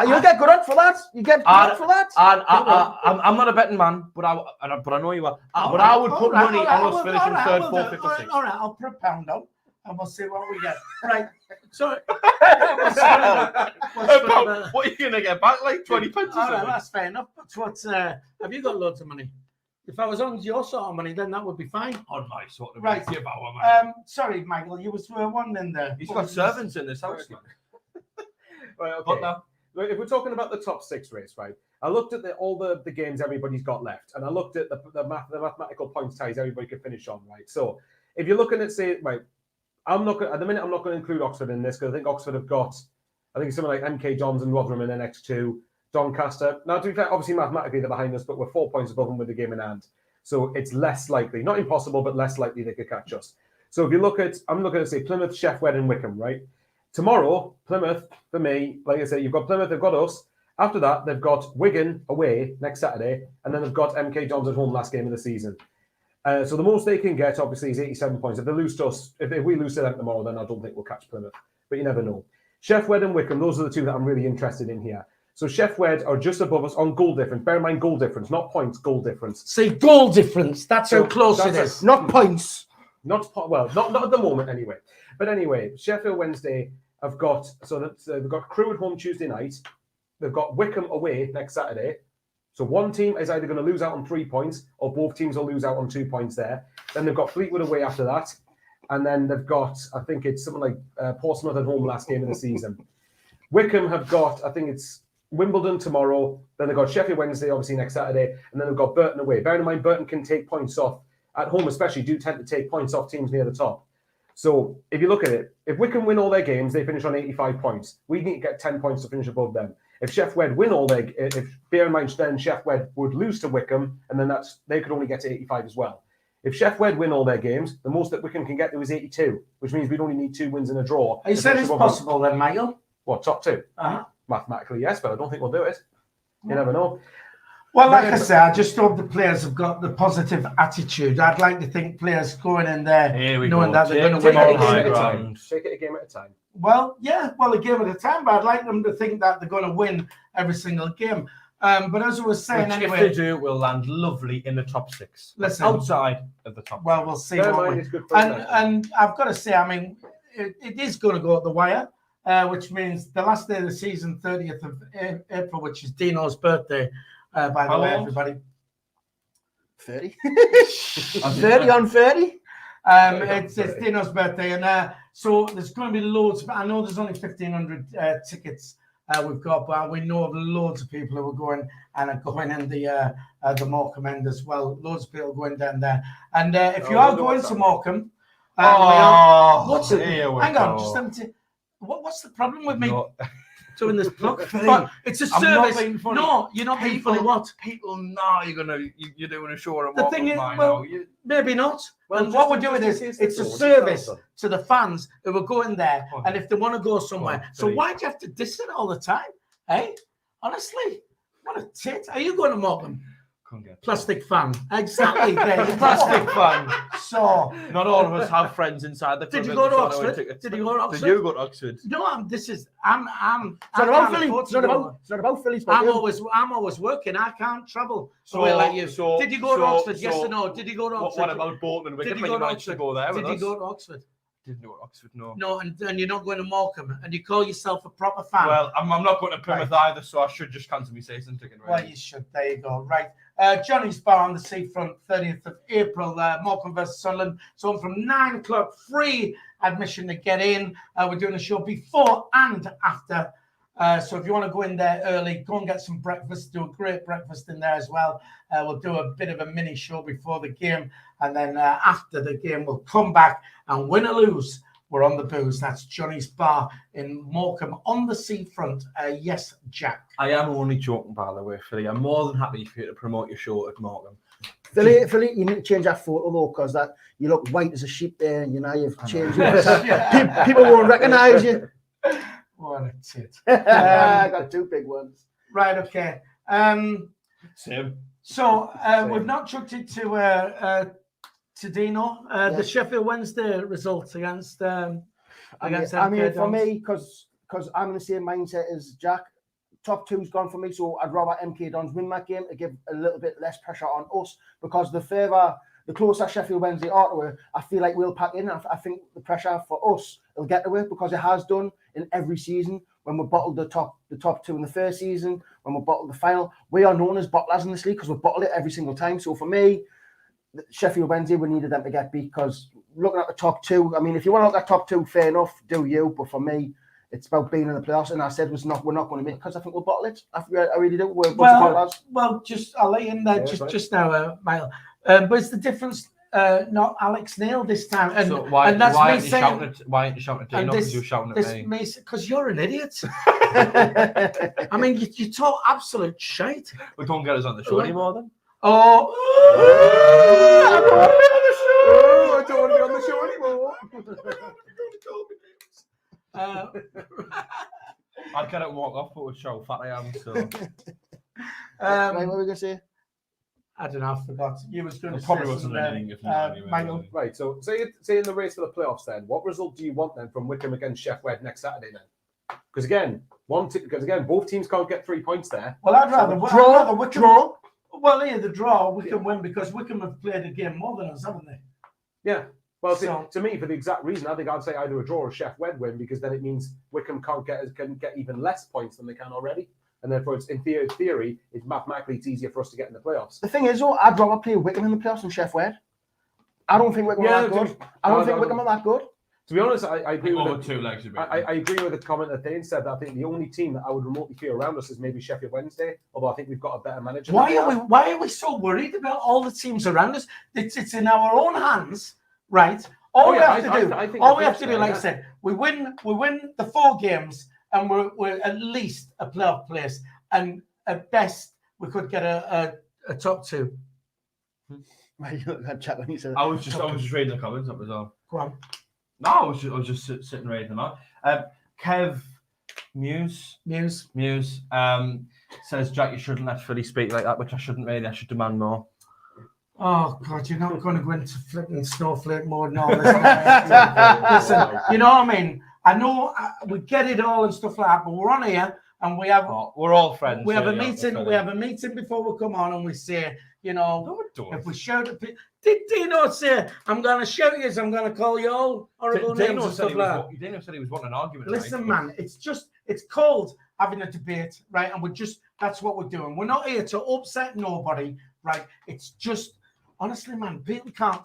You'll get good at for that. You get good for that. I'm not a betting man, but I know you are. But I would put money on us finishing 3rd, 4th, 5th, or 6th. All right, I'll put a pound on, and we'll see what we get. Right. So, what are you going to get back? Like 20 pence? All right, that's fair enough. But have you got loads of money? If I was on your sort of money, then that would be fine. On my sort of Right. give our man. Sorry, Michael, you was one in there. He's got servants in this house, man. Right, But okay. now, Right, if we're talking about the top 6 race, right? I looked at all the games everybody's got left, and I looked at the mathematical points ties everybody could finish on, right? So if you're looking at, say, right, I'm not going to include Oxford in this because I think Oxford have got, I think someone like MK Dons and Rotherham in the next 2, Doncaster. Now, to be fair, obviously mathematically they're behind us, but we're 4 points above them with the game in hand. So it's less likely, not impossible, but less likely they could catch us. So if you look at, I'm looking at, say, Plymouth, Sheffield, and Wickham, right? Tomorrow, Plymouth, for me, like I say, you've got Plymouth, they've got us. After that, they've got Wigan away next Saturday, and then they've got MK Dons at home last game of the season. So the most they can get, obviously, is 87 points. If they lose to us, if we lose to them tomorrow, then I don't think we'll catch Plymouth. But you never know. Sheffield and Wickham, those are the 2 that I'm really interested in here. So Sheffield are just above us on goal difference. Bear in mind goal difference, not points, goal difference. See, goal difference. That's how close it is. Not points. Not at the moment anyway. But anyway, Sheffield Wednesday have got, they've got Crewe at home Tuesday night. They've got Wickham away next Saturday. So one team is either going to lose out on 3 points or both teams will lose out on 2 points there. Then they've got Fleetwood away after that. And then they've got, I think it's something like Portsmouth at home last game of the season. Wickham have got, I think it's Wimbledon tomorrow. Then they've got Sheffield Wednesday, obviously, next Saturday. And then they've got Burton away. Bearing in mind, Burton can take points off. At home especially, do tend to take points off teams near the top. So if you look at it, if Wickham win all their games, they finish on 85 points. We need to get 10 points to finish above them. If Sheffield win all their, bear in mind, then Sheffield would lose to Wickham, and then they could only get to 85 as well. If Sheffield win all their games, the most that Wickham can get to is 82, which means we'd only need 2 wins and a draw. You said it's possible then, Michael? What, top 2? Uh-huh. Mathematically, yes, but I don't think we'll do it. You never know. Well, like I said, I just hope the players have got the positive attitude. I'd like to think players going in there knowing that they're going to win all Take the it a game at a time. Well, yeah, a game at a time, but I'd like them to think that they're going to win every single game. But as I was saying, which, anyway, if they do, we'll land lovely in the top 6. Listen, outside of the top. Well, we'll see. And And I've got to say, I mean, it is going to go at the wire, which means the last day of the season, 30th of April, which is Dino's birthday. By the way, everybody. 30. 30 on 30. It's Dino's birthday, and so there's going to be loads. I know there's only 1,500 tickets we've got, but we know of loads of people who are going and are going in the Morecambe end as well. Loads of people going down there. And if you are going to Morecambe, hang on, just let me see. What's the problem with me? Doing this plug, it's a service. No, you're not being funny. What? People know you're doing a show. The thing is, well, maybe not. Well, what we're doing is it's a service to the fans who are going there, and if they want to go somewhere. So why do you have to diss it all the time? Hey, honestly, what a tit! Are you going to Morecambe? Plastic fan. Exactly. Plastic fan. So not all of us have friends inside the club. Did you go to Oxford? Did you go to Oxford? Did you go to Oxford? No, I'm It's not about Philly. It's not about Philly. I'm always working. I can't travel. So like you. Did you go to Oxford? Yes or no? Did you go to Oxford? What about Bolton and Wickham? Did you go to Oxford? Did you go to Oxford? Didn't go to Oxford, no. No, and you're not going to Morecambe, and you call yourself a proper fan. Well, I'm not going to Plymouth either, so I should just cancel my season ticket. Right? Well, you should. There you go. Right. Johnny's Bar on the Seafront, 30th of April, Morecambe versus Sunderland. So from 9 o'clock, free admission to get in. We're doing a show before and after. So if you want to go in there early, go and get some breakfast. Do a great breakfast in there as well. We'll do a bit of a mini show before the game. And then after the game, we'll come back and win or lose. We're on the booze. That's Johnny's Bar in Morecambe on the seafront. Yes, Jack. I am only joking, by the way, Philly. I'm more than happy for you to promote your show at Morecambe. Philly, you need to change that photo though, because that you look white as a sheep there, and you've changed it. People won't recognise you. What a tit. I got 2 big ones. Right, okay. Same. So we've not chucked it to Dino. The Sheffield Wednesday results against for me, because I'm in the same mindset as Jack, top 2's gone for me, so I'd rather MK Dons win that game to give a little bit less pressure on us, because the closer Sheffield Wednesday are to it, I feel like we'll pack in. I think the pressure for us will get to it, because it has done in every season. when we bottled the top two in the first season, when we bottled the final. We are known as bottlers in this league because we bottle it every single time. So for me, Sheffield Wednesday, we needed them to get beat because looking at the top two, I mean, if you want to look at top two, fair enough, do you? But for me, it's about being in the playoffs. And I said we're not going to make it because I think we'll bottle it. I really do. We're bottlers. Well, I'll let you in there just now, Michael. But it's the difference. Not Alex Neil this time, and, so why, and that's why me aren't you saying, shouting at, why aren't you shouting at Dino? Because you're shouting at me. Because you're an idiot. I mean, you talk absolute shite. We don't get us on the show anymore then. Oh, I don't want to be on the show anymore. I'd get it and walk off, but would show fat I am. So, Right, what were we gonna say? I don't know. I forgot. You was going to probably wasn't anything if not anyway. Michael. Right, so say in the race for the playoffs then, what result do you want then from Wickham against Sheff Wed next Saturday then? Because again, both teams can't get 3 points there. Well, I'd rather Wickham draw. Well, yeah, the draw, Wickham win because Wickham have played a game more than us, haven't they? Yeah. Well, So- to me, for the exact reason, I think I'd say either a draw or Sheff Wed win because then it means Wickham can get even less points than they can already. And therefore, it's in theory, it's mathematically easier for us to get in the playoffs. The thing is, though, I'd rather play Wickham in the playoffs than Sheff Wed. I don't think Wickham are that good. I don't think Wickham are that good. To be honest, I agree with two legs. I agree with the comment that Thane said. That I think the only team that I would remotely feel around us is maybe Sheffield Wednesday. Although I think we've got a better manager. Why are we so worried about all the teams around us? It's in our own hands, right? All we have to do, like I said, we win the 4 games, and we're at least a playoff place, and at best we could get a top 2. Right, you look at that chat when he said. I was just reading the comments up as well. Go on. No, I was just sitting reading them out. Kev Muse says, Jack, you shouldn't let Philly speak like that, which I shouldn't really. I should demand more. Oh God, you're not going to go into flipping snowflake mode and all this. Listen, you know what I mean? I know we get it all and stuff like that, but we're on here and we have. Oh, we're all friends. We have a meeting. We have a meeting before we come on, and we say, you know, if we shout at people, did Dino say, "I'm going to shout you, I'm going to call you all horrible names and stuff like that"? Dino said he was wanting an argument. Listen, man, it's called having a debate, right? And that's what we're doing. We're not here to upset nobody, right? It's just. Honestly, man, people can't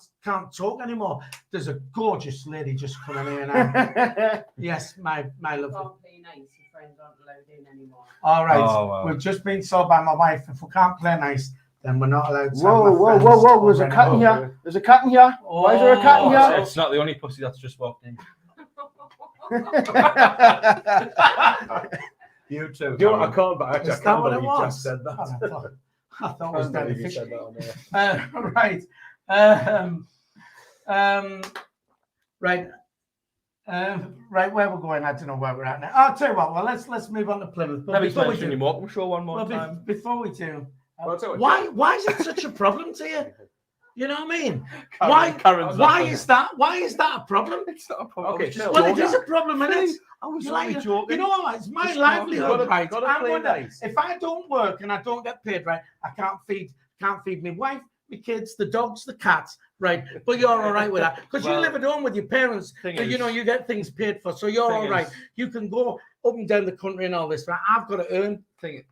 talk anymore. There's a gorgeous lady just coming in now. Yes, my love. Can't play nice. Your friends aren't allowed in anymore. All right, wow. We've just been told by my wife if we can't play nice, then we're not allowed to. Whoa! There's a cat in here. There's a cat in here. Why is there a cat in here? It's not the only pussy that's just walked in. You too. You know what, I can't, but actually, I can't believe you was? just said that. I thought it was down the fish. Right. Right, where we're going, I don't know where we're at now. I'll tell you what, well, let's move on to Plymouth. But Maybe mention your walk show one more time. Before we do, Well, why is it such a problem to you? You know what I mean? Karen's Why is that a problem? It's not a problem. Okay, Well, it is a problem, isn't it? I was Like, only joking. you know what? It's my livelihood, right? Gotta play nice. If I don't work and I don't get paid, right, I can't feed my wife, my kids, the dogs, the cats, right? But you're all right with that because you live at home with your parents. So, you know, you get things paid for, so you're all right. You can go up and down the country and all this, right? I've got to earn. I've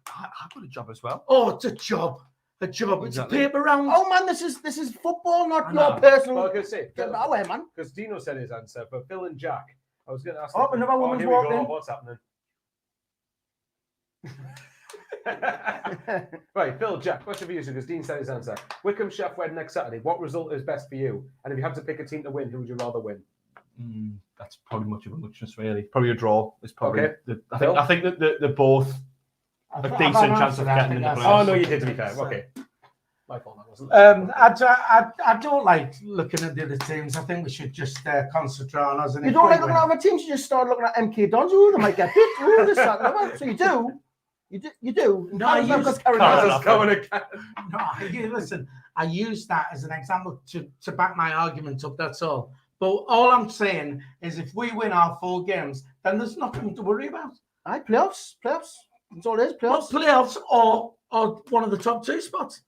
got a job as well. Oh, it's a job. A job. Exactly. It's a paper round. Oh man, this is football, not your personal. Well, I was going to say, Get that away, man. because Dino said his answer, but Phil and Jack, I was going to ask. Oh, another woman's here we go. walking. What's happening? Right, Phil, Jack, question for you, because Dean said his answer. Wickham Sheff Wed next Saturday. What result is best for you? And if you had to pick a team to win, who would you rather win? That's probably much of a muchness, really. Probably a draw. It's probably. Okay. I think that they're both a decent chance of getting in the playoffs. Oh no, you did, to be fair. Okay. My fault, that wasn't. I don't like looking at the other teams. I think we should just concentrate on us. And You don't like looking at other teams. You just start looking at MK Dons. Ooh, they might get hit. Ooh, this, that, and the other. So you do. You do. No, I use that as an example to back my argument up. That's all. But all I'm saying is, if we win our 4 games, then there's nothing to worry about. Aye, playoffs. That's all it is. Well, Playoffs. playoffs or one of the top 2 spots.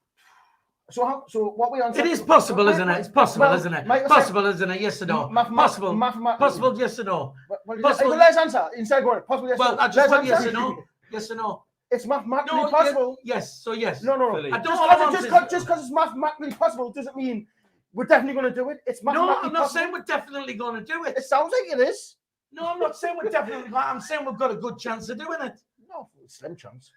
So what we on? It is possible, isn't it? It's possible, Well, isn't it? Michael Possible, isn't it? Yes or no? Possible. Possible, yes or no? Possible. Let's answer. Instead of going, possible, yes or Well, no. I just Let's want yes answer. or no. Yes or no? It's mathematically No, possible. Yes, so yes. No. Philly. I don't Just because it's mathematically possible doesn't mean we're definitely going to do it. It's No, mathematically I'm not possible. saying we're definitely going to do it. It sounds like it is. No, I'm not saying we're definitely. I'm saying we've got a good chance of doing it. No, slim chance.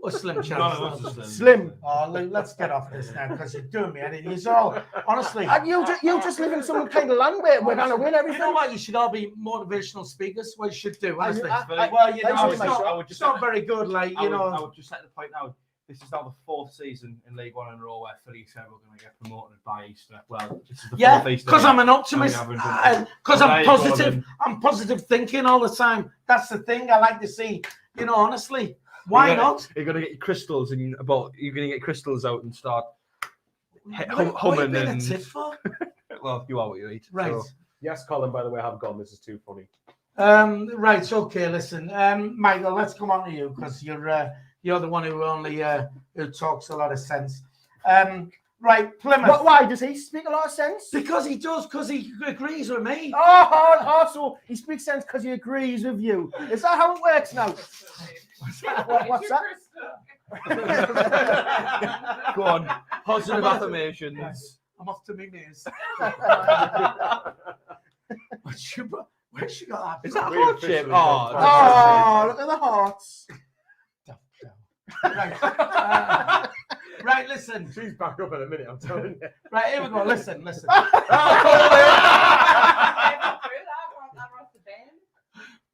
Or slim chance. None of us are Slim. Oh, Lou, let's get off this now because you're doing me. And he's all honestly. And you just live in some kind of land where we're going to win everything. You know what? You should all be motivational speakers. What you should do, honestly. I It's not very good. Like I know. would just set the point now. This is now the fourth season in League One in a row where Philly said we're going to get promoted by Easter. Well, this is the Yeah, fourth Easter. because I'm an optimist. And we haven't Because done it. I'm Well, there you go, positive. then. I'm positive thinking all the time. That's the thing I like to see. You know, honestly, why not? You're going to get your crystals and you're going to get crystals out and start What are you humming being a and tit for? well, you are what you eat. Right. So. Yes, Colin, by the way, I have gone. This is too funny. Right. Okay. Listen, Michael. Let's come on to you because you're the one who only who talks a lot of sense. Right, Plymouth. But why does he speak a lot of sense? Because he does. Because he agrees with me. So he speaks sense because he agrees with you. Is that how it works now? What's that? Go on. Positive affirmations. I'm off to me maze. Where's she got that? Is that We're heart shape? officially Oh, look at the hearts. Right. Right, listen. She's back up in a minute, I'm telling you. Right, here we go. Listen.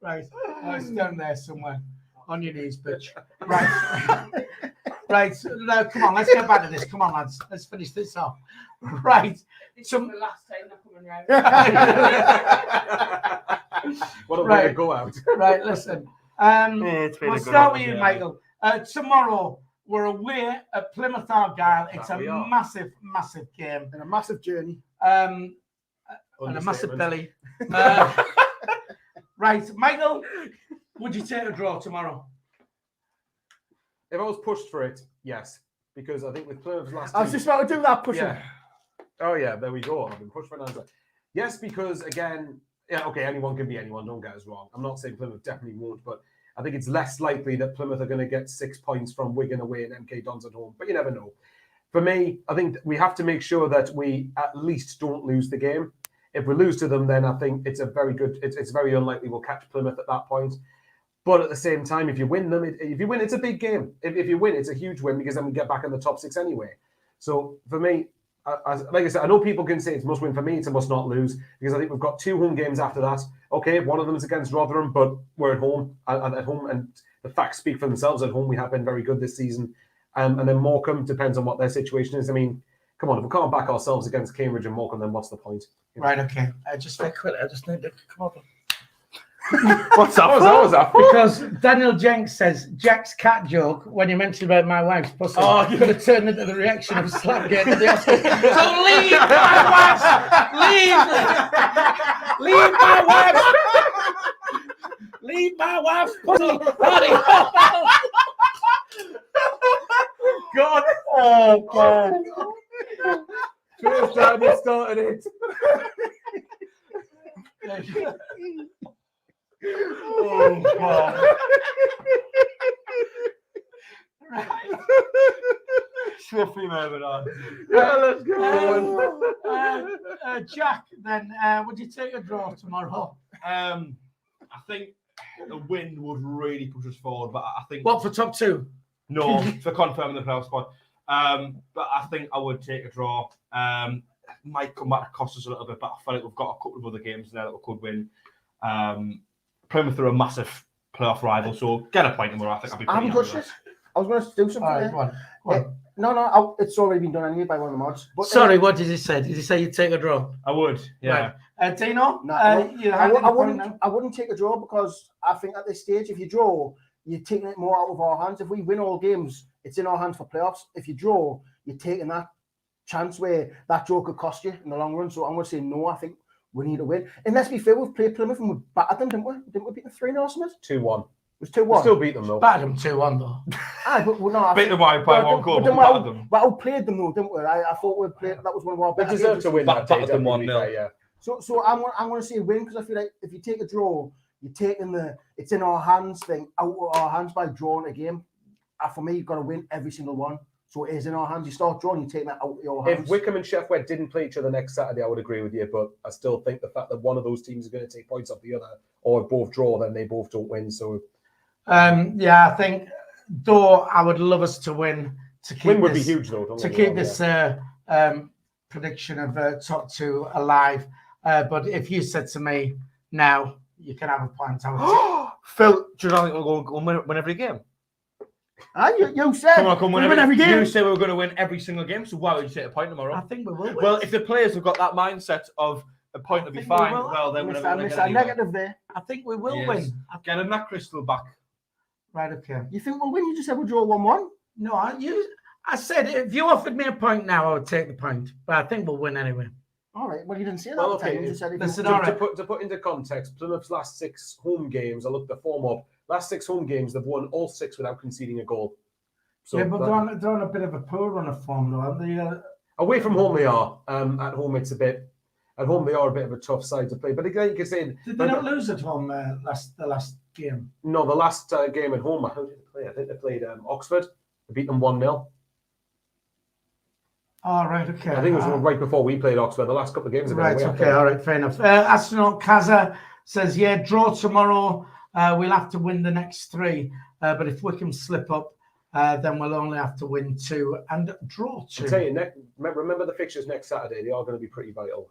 Right. Oh, it's down there somewhere. On your knees, bitch. Right. Right. No, come on, let's get back to this. Come on, lads. Let's finish this off. Right. This is the last time they're coming round. What a way Right. to go out. Right, listen. It's been We'll a good start one, with you, yeah. Michael. Tomorrow, we're away at Plymouth Argyle. It's That we a are. massive, massive game. And a massive journey. And a massive belly. Right, Michael, would you take a draw tomorrow? If I was pushed for it, yes. Because I think with Plymouth's last I was two- just about to do that pushing. Yeah. Oh yeah, there we go. I've been pushed for an answer. Yes, because again, yeah, okay, anyone can be anyone. Don't get us wrong. I'm not saying Plymouth definitely won't, but I think it's less likely that Plymouth are going to get 6 points from Wigan away and MK Dons at home. But you never know. For me, I think we have to make sure that we at least don't lose the game. If we lose to them, then I think it's a very good. It's very unlikely we'll catch Plymouth at that point. But at the same time, if you win them, it's a big game. If you win, it's a huge win because then we get back in the top 6 anyway. So for me, like I said, I know people can say it's a must win. For me, it's a must not lose because I think we've got 2 home games after that. Okay, one of them is against Rotherham, but we're at home, and the facts speak for themselves. At home, we have been very good this season. And then Morecambe depends on what their situation is. I mean, come on, if we can't back ourselves against Cambridge and Morecambe, then what's the point? Right, okay. Just very quickly, I just need to come up. What's that? What was that? Because Daniel Jenks says Jack's cat joke when you mentioned about my wife's pussy could have turned into the reaction of Slapgate at the Oscars. So leave my wife's leave my wife's pussy. God! Oh, God. First time we started it. Oh, God. Swiftly moving on. Yeah, let's go. Jack, then would you take a draw tomorrow? I think a win would really push us forward, but I think What for top 2? no for confirming the playoff spot. But I think I would take a draw. Might come back to cost us a little bit, but I feel like we've got a couple of other games now that we could win. Plymouth are a massive playoff rival, so get a point in where I think I'll be I pretty haven't happy touched with it. I was going to do something. All right, there. go on. Go on. No, it's already been done anyway by one of the mods. But Sorry, what did he say? Did he say you'd take a draw? that. I would, yeah. Right. Tino, No, you I, had w- any I point wouldn't. now? I wouldn't take a draw because I think at this stage, if you draw, you're taking it more out of our hands. If we win all games, it's in our hands for playoffs. If you draw, you're taking that chance where that draw could cost you in the long run. So I'm going to say no. I think we need to win. And let's be fair, we've played Plymouth and we battered them, didn't we? Didn't we beat them 3-0 or something? 2-1. was 2-1. Still beat them though. Battered them 2-1 though. Aye, but we're not. Beat them by one goal. But then Battered them. we outplayed them though, didn't we? I thought we played. That was one of our They better deserve games. to win that Battered day. them to be 1-0. fair, yeah. So I'm going to say win because I feel like if you take a draw, you're taking the it's in our hands thing out of our hands by drawing a game. For me, you've got to win every single one. So it is in our hands. You start drawing, you take that out of your hands. If Wickham and Sheffield didn't play each other next Saturday, I would agree with you. But I still think the fact that one of those teams is going to take points off the other, or if both draw, then they both don't win. So Yeah, I think though I would love us to win to keep win would be this, huge though. to keep this prediction of top 2 alive. But if you said to me now, you can have a point. Phil, do you know think we'll go win every game? You said Come we win every game. You say we were going to win every single game, so why would you take a point tomorrow? I think we will. Well, if the players have got that mindset of a point will be think we fine, will. well, then we're Mr. going to get anywhere. negative there. I think we will Yes. win. Get him that crystal back. Right, okay. You think we'll win? You just said we'll draw 1-1. No, I said if you offered me a point now, I would take the point. But I think we'll win anyway. All right. Well, you didn't say that. Well, at the time. okay, You just said if listen, you- all right. To put into context, Plymouth's last 6 home games, I looked the form up. Last 6 home games, they've won all 6 without conceding a goal. So yeah, but that- they're on a bit of a poor run of form, though, aren't they? away from home they are. At home it's a bit. At home they are a bit of a tough side to play. But again, you can say Did they not lose at home the last game? no. The last game at home, who did they play? I think they played Oxford. They beat them 1-0. Oh, right, okay. I think it was right before we played Oxford. The last couple of games. ago, Right, we okay, all right, fair enough. Astronaut Kaza says, yeah, draw tomorrow. We'll have to win the next 3. But if Wickham slip up, then we'll only have to win 2 and draw 2. I tell you, remember the fixtures next Saturday. They are going to be pretty vital.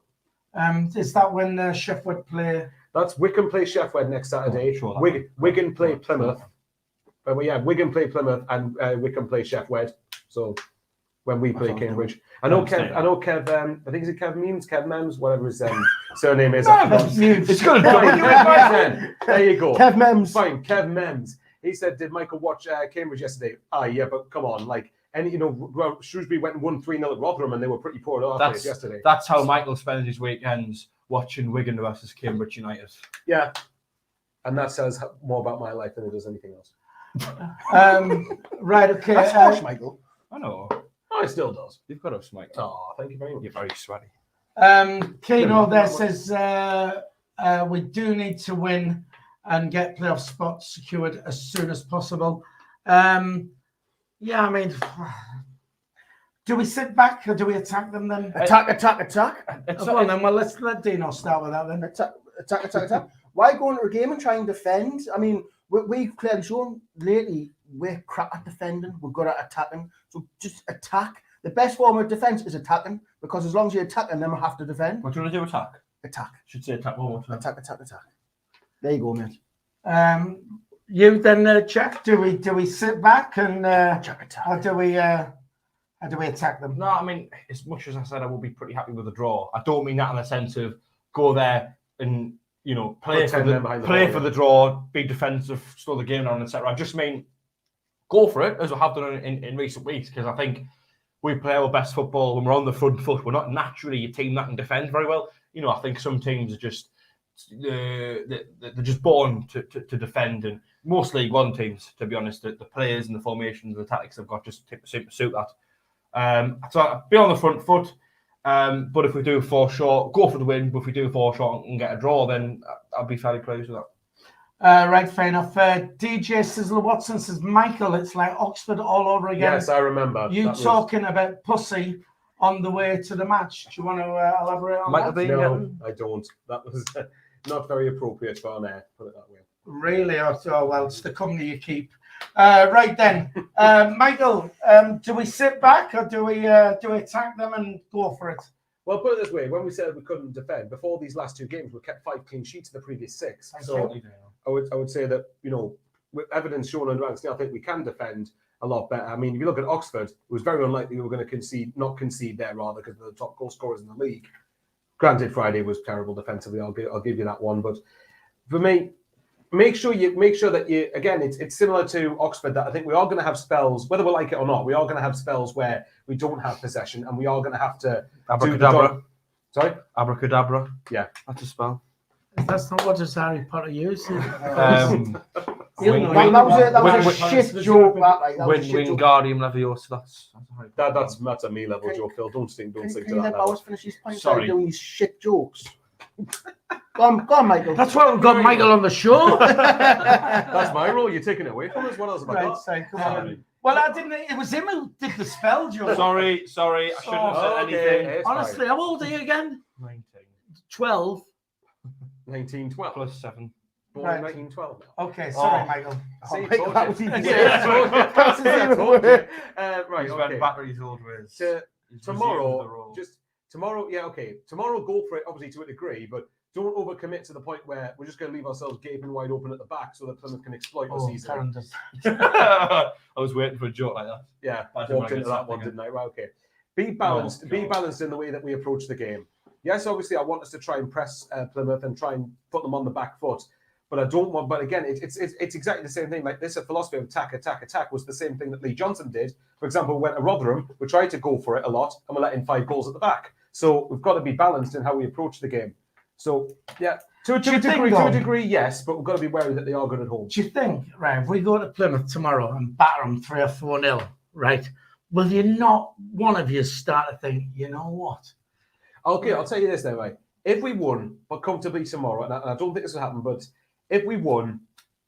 Is that when Sheffield play? That's Wickham play Sheffield next Saturday. Sure that Wigan play Plymouth. Well, yeah, Wigan play Plymouth and Wickham play Sheffield. So when we play Cambridge, I know Kev. I think it's Kev Mems, whatever his surname is. It's good. There you go. Kev Mems. Fine, Kev Mems. He said, "Did Michael watch Cambridge yesterday?" Yeah, but come on, like, Shrewsbury went and won 3-0 at Rotherham, and they were pretty poor at our place yesterday. That's how Michael spends his weekends, watching Wigan versus Cambridge United. Yeah, and that says more about my life than it does anything else. Right, okay. That's harsh, Michael. I know. Oh, it still does. You've got us, Michael. Oh, thank you very much. You're very sweaty. Keno there says we do need to win and get playoff spots secured as soon as possible. Yeah, I mean, do we sit back or do we attack them then? Attack. Well, let's let Dino start with that then. Attack. Why go into a game and try and defend? I mean, we've clearly shown lately we're crap at defending. We're good at attacking. So just attack. The best form of defence is attacking, because as long as you're attacking, then we have to defend. What do you want to do? Attack? Attack. Should say attack one more time. Attack. There you go, mate. You then, Jack. Do we sit back and Attack. or do we attack them? No, I mean, as much as I said I will be pretty happy with a draw, I don't mean that in the sense of go there and play for the draw, be defensive, slow the game down, etc. I just mean go for it, as we have done in recent weeks, because I think we play our best football when we're on the front foot. We're not naturally a team that can defend very well. I think some teams are just they're just born to defend, and most League One teams, to be honest, the players and the formations and the tactics they've got just seem to suit that. So be on the front foot, but if we do fall short, go for the win. But if we do fall short and get a draw, then I'll be fairly pleased with that. Right, fair enough. DJ Sizzler Watson says, Michael, it's like Oxford all over again. Yes, I remember. You talking about pussy on the way to the match. Do you want to elaborate on that? No, I don't. That was not very appropriate for an air, put it that way. Really? Oh, well, it's the company you keep. Right then, Michael, do we sit back or do we attack them and go for it? Well, put it this way: when we said we couldn't defend before these last 2 games, we kept 5 clean sheets in the previous 6. So I would say that with evidence shown on ranks, I think we can defend a lot better. I mean, if you look at Oxford, it was very unlikely we were going to not concede there, rather, because they're the top goal scorers in the league. Granted, Friday was terrible defensively. I'll give you that one, but for me, make sure that you, again, it's similar to Oxford, that I think we are going to have spells, whether we like it or not, we are going to have spells where we don't have possession, and we are going to have to Abracadabra. Sorry? Abracadabra. Yeah. That's a spell. That's not what does Harry Potter use. That was a shit joke. That was a shit joke. Wingardium Leviosa. That's a me level joke, Phil. Don't sing to Can that you let level. Bowers finish his point? Sorry. Doing these shit jokes. Go on, Michael. That's why we've got Michael on the show. That's my role. You're taking it away from us. What else have I Right, got? so, come on. Well, I didn't. It was him who did the spell joke. Sorry. I shouldn't have said anything. It's Honestly, how old are you again? 19 12. 1912. plus 7. Born Right. in 1912. Now. Okay, sorry, Oh. Michael. See, Michael, told that you. was even Yeah, worse. told you. That was even Told you. worse. Right, He's okay. went back to his old ways. He's resumed the Tomorrow, role. tomorrow, yeah, okay. Tomorrow, go for it, obviously, to a degree, but don't overcommit to the point where we're just going to leave ourselves gaping wide open at the back so that Plymouth can exploit us easily. Karen does. I was waiting for a joke like that. Yeah, Imagine walked when I into get that one, something didn't I? Right, okay. Be balanced. Oh, Be God. balanced in the way that we approach the game. Yes, obviously, I want us to try and press Plymouth and try and put them on the back foot. But I don't want. But again, it's exactly the same thing. Like this, a philosophy of attack was the same thing that Lee Johnson did. For example, we went to Rotherham, we tried to go for it a lot, and we let in 5 goals at the back. So we've got to be balanced in how we approach the game. So yeah, to a degree, yes, but we've got to be wary that they are good at home. Do you think, right, if we go to Plymouth tomorrow and batter them 3 or 4-0, right, will you not, one of you, start to think, you know what? Okay, I'll tell you this then, right? If we won, but comfortably tomorrow, and I don't think this will happen, but if we won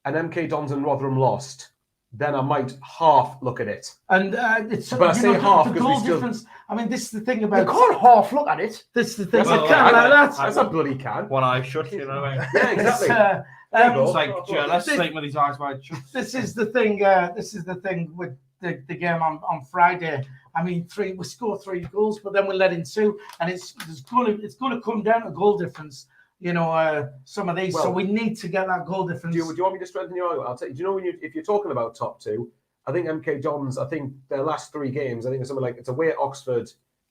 and MK Dons and Rotherham lost, then I might half look at it. And it's But I say half the because goal we still- difference. I mean, this is the thing You about. can't half look at it. This is the thing. Well, I can't like that. That's a bloody can. One eye shut, you know what I mean? Yeah, exactly. It's, There you go. It's like let's This- sleep with his eyes wide shut. this is the thing. This is the thing with the game on Friday. I mean, we score 3 goals, but then we let in 2, and it's going to come down to goal difference. You know, some of these. So Well, we need to get that goal difference. Do you want me to strengthen your argument? I'll tell you. Do you know if you're talking about top 2, I think MK Dons. I think their last 3 games. I think it's something like it's away at Oxford,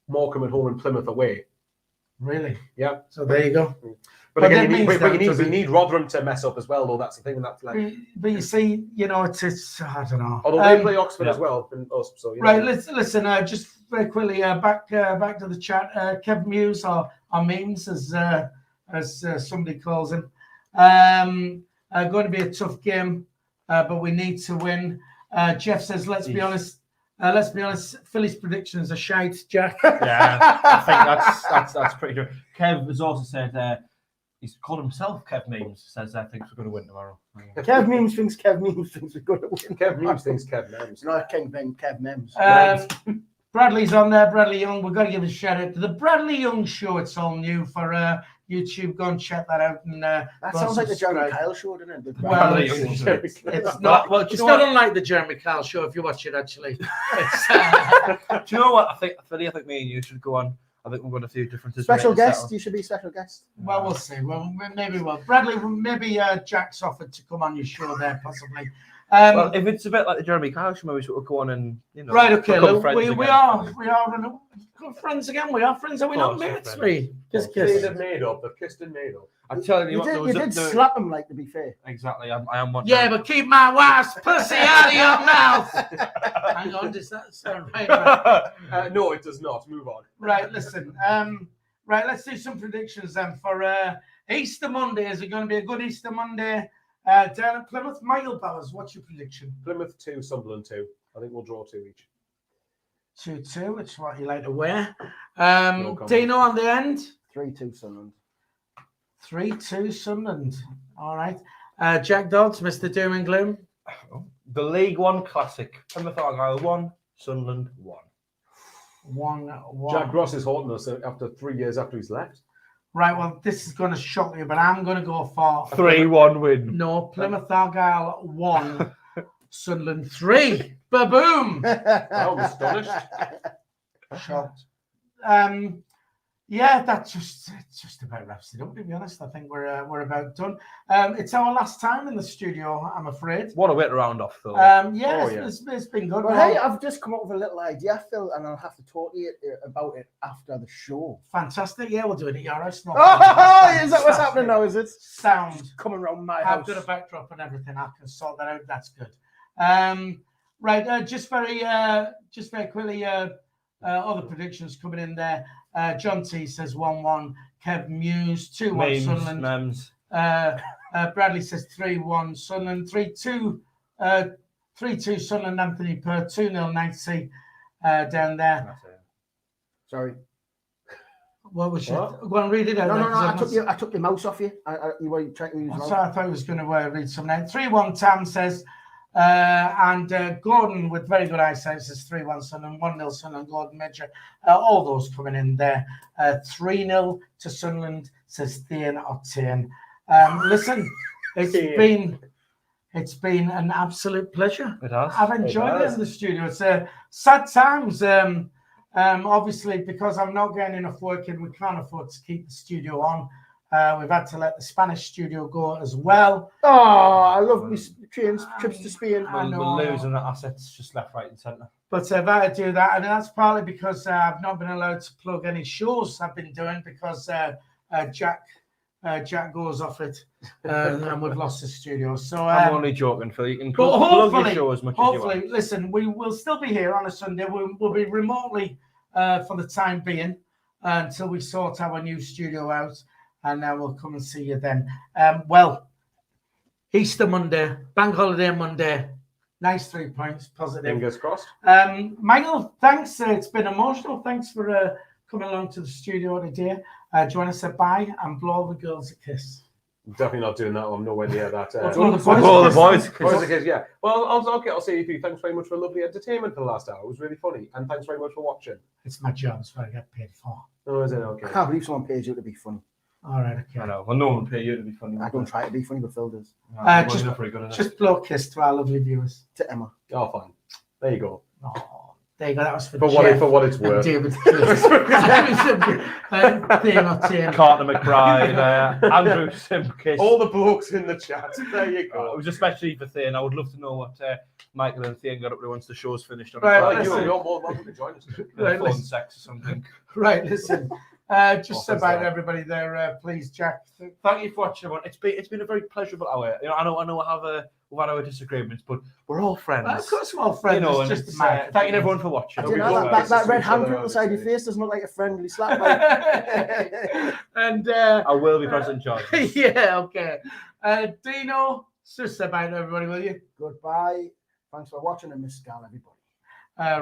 Morecambe at home, and Plymouth away. Really? Yeah. So there you go. But again, that means that we need Rotherham to mess up as well, though. That's the thing. That's like. But you see, you know, it's I don't know. Although they play Oxford as well, and us, so you know. Right, listen. Just very quickly, back to the chat. Kev Muse, or memes, as somebody calls him. Going to be a tough game, but we need to win. Jeff says, let's be honest. Philly's predictions are shite, Jack. Yeah, I think that's pretty true. Kev has also said he's called himself Kev Memes. Says thinks we're going to win tomorrow. Kev Memes thinks we're going to win. Kev Memes thinks Kev Memes. Not King Ben, Kev Memes. Bradley's on there. Bradley Young. We've got to give a shout out to the Bradley Young Show. It's all new for YouTube. Go and check that out. And That sounds like the Jeremy Kyle show, doesn't it? The Well, Bradley it's- Young show. It's not. Well, do you It's know not what? unlike the Jeremy Kyle Show if you watch it. Actually, it's, Do you know what? I think Philly. I think me and you should go on. I think we've got a few differences. Special we need to guest. settle. You should be special guest. well, we'll see. Well, maybe we'll. Bradley, maybe Jack's offered to come on your show there, possibly. Well, if it's a bit like the Jeremy Kyle show, maybe we should go on and Right, okay. become Look, friends we again. are good friends again. We are friends, are we not, Of course, mates? we're friends. Just See, kiss. they've made up. They've kissed and made up. I'm telling you, You what, there did, was you a- did there- slap him, like, to be fair. Exactly. I am one. Yeah, but keep my wife's pussy out of your mouth. Hang on, does that sound right? No, it does not. Move on. Right, listen. Right, let's do some predictions then for Easter Monday. Is it going to be a good Easter Monday down at Plymouth? Michael Powers, what's your prediction? Plymouth 2, Sunderland 2. I think we'll draw 2 each. 2-2, which is what you like to wear. comment. Dino on the end. 3-2 Sunderland. 3-2 Sunderland. All right. Jack Dodds, Mr. Doom and Gloom. The League One Classic. Plymouth Argyle 1, Sunderland 1. 1-1. Jack Ross is haunting us after 3 years after he's left. Right, well, this is going to shock you, but I'm going to go for 3-1 win. No, Plymouth Argyle 1, Sunderland 3. Ba-boom! I'm astonished. Shocked. Yeah, that's just about wraps it up, to be honest. I think we're about done. It's our last time in the studio, I'm afraid. What a way to round off, though. Yeah, Oh, it's been good. Well, hey, I've just come up with a little idea, Phil, and I'll have to talk to you about it after the show. Fantastic. Yeah, we'll do it at your house. Oh, is that what's happening now, is it? Sound. Coming around my I've house. got a backdrop and everything. I can sort that out. That's good. Right, just very quickly, other predictions coming in there. John T says 1-1. Kev Muse 2-1 Memes, Sunderland. memes. Bradley says 3-1 Sunderland, 3-2 Sunderland, Anthony Per, 2-0 Nancy down there. That's it. Sorry. What was your... What? Go and read it out. No, then, no, no. 'cause I took your mouse off you. You were trying to use your I mouse. thought I was going to read some now. 3-1 Tam says, and Gordon with very good eyesight says 3-1 Sunderland, 1-0 Sunderland, Gordon Major. All those coming in there. 3-0 to Sunderland says Thean O'Tain. Listen, it's been an absolute pleasure. It has. I've enjoyed it in the studio. It's sad times. Obviously, because I'm not getting enough work in, we can't afford to keep the studio on. We've had to let the Spanish studio go as well. Oh, I love me trips to Spain. I know. We're losing the assets just left, right, and centre. But I've had to do that, and that's partly because I've not been allowed to plug any shows I've been doing because Jack goes off it, and we've lost the studio. So I'm only joking, Phil. You can but plug your hopefully, show as much as you hopefully, want. listen, we will still be here on a Sunday. We'll be remotely for the time being until we sort our new studio out, and then we'll come and see you then. Well, Easter Monday, Bank Holiday Monday, nice 3 points, positive. Fingers crossed. Michael, thanks. It's been emotional. Thanks for coming along to the studio today. Do you want to say bye and blow all the girls a kiss? Definitely not doing that. I'm nowhere near that. Blow the boys Blow a the kiss. boys. Boys and kids, yeah. Well, I'll say to you, thanks very much for lovely entertainment for the last hour. It was really funny. And thanks very much for watching. It's my job. It's what I get paid for. Oh, is it? Okay. I can't believe someone pays you to be funny. All right, okay. I know. Well, no one will pay you to be funny. I don't try to be funny, but Phil does. Just blow a kiss to our lovely viewers. To Emma. Oh, fine. There you go. Oh, there you go. That was for For Jeff what it's and worth. David. Carter McBride, Andrew Simkiss. All the blokes in the chat. There you It go. was especially for Thane. I would love to know what Michael and Thane got up to once the show's finished. On Right, Friday. listen. You're more welcome to join us. Right, Phone listen. sex or something. Right, listen. Just Offers about that. everybody there, please, Jack. Thank you for watching, everyone. It's been a very pleasurable hour. You know, I know we've had our disagreements, but we're all friends. Of course, we're all friends. You know, it's and just it's, a matter. thanking everyone for watching. I don't we know, both that like red each other, handprint on the side of your obviously. face doesn't look like a friendly slap. Like. And I will be present, John. yeah, okay. Dino, just about everybody, will you? Goodbye. Thanks for watching and Miss Gal, everybody.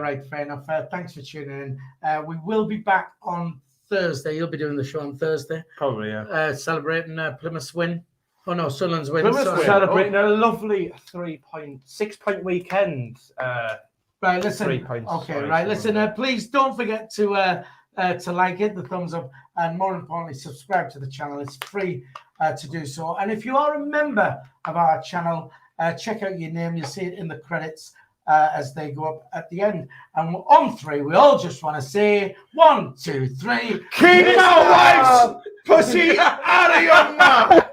Right, fair enough. Thanks for tuning in. We will be back on Thursday. You'll be doing the show on Thursday, Probably, yeah. celebrating Plymouth's win. Oh no, Sunderland's win. Plymouth's Sorry. win. Celebrating a lovely 6-point weekend. Right, listen. 3 points. Okay, Sorry, right. sorry. Listen, please don't forget to like it, the thumbs up, and more importantly, subscribe to the channel. It's free to do so. And if you are a member of our channel, check out your name. You'll see it in the credits as they go up at the end. And on 3, we all just want to say 1, 2, 3. Keep my wife's pussy out of your mouth!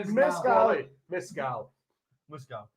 Miss Gal. Miss Gal. Let's go.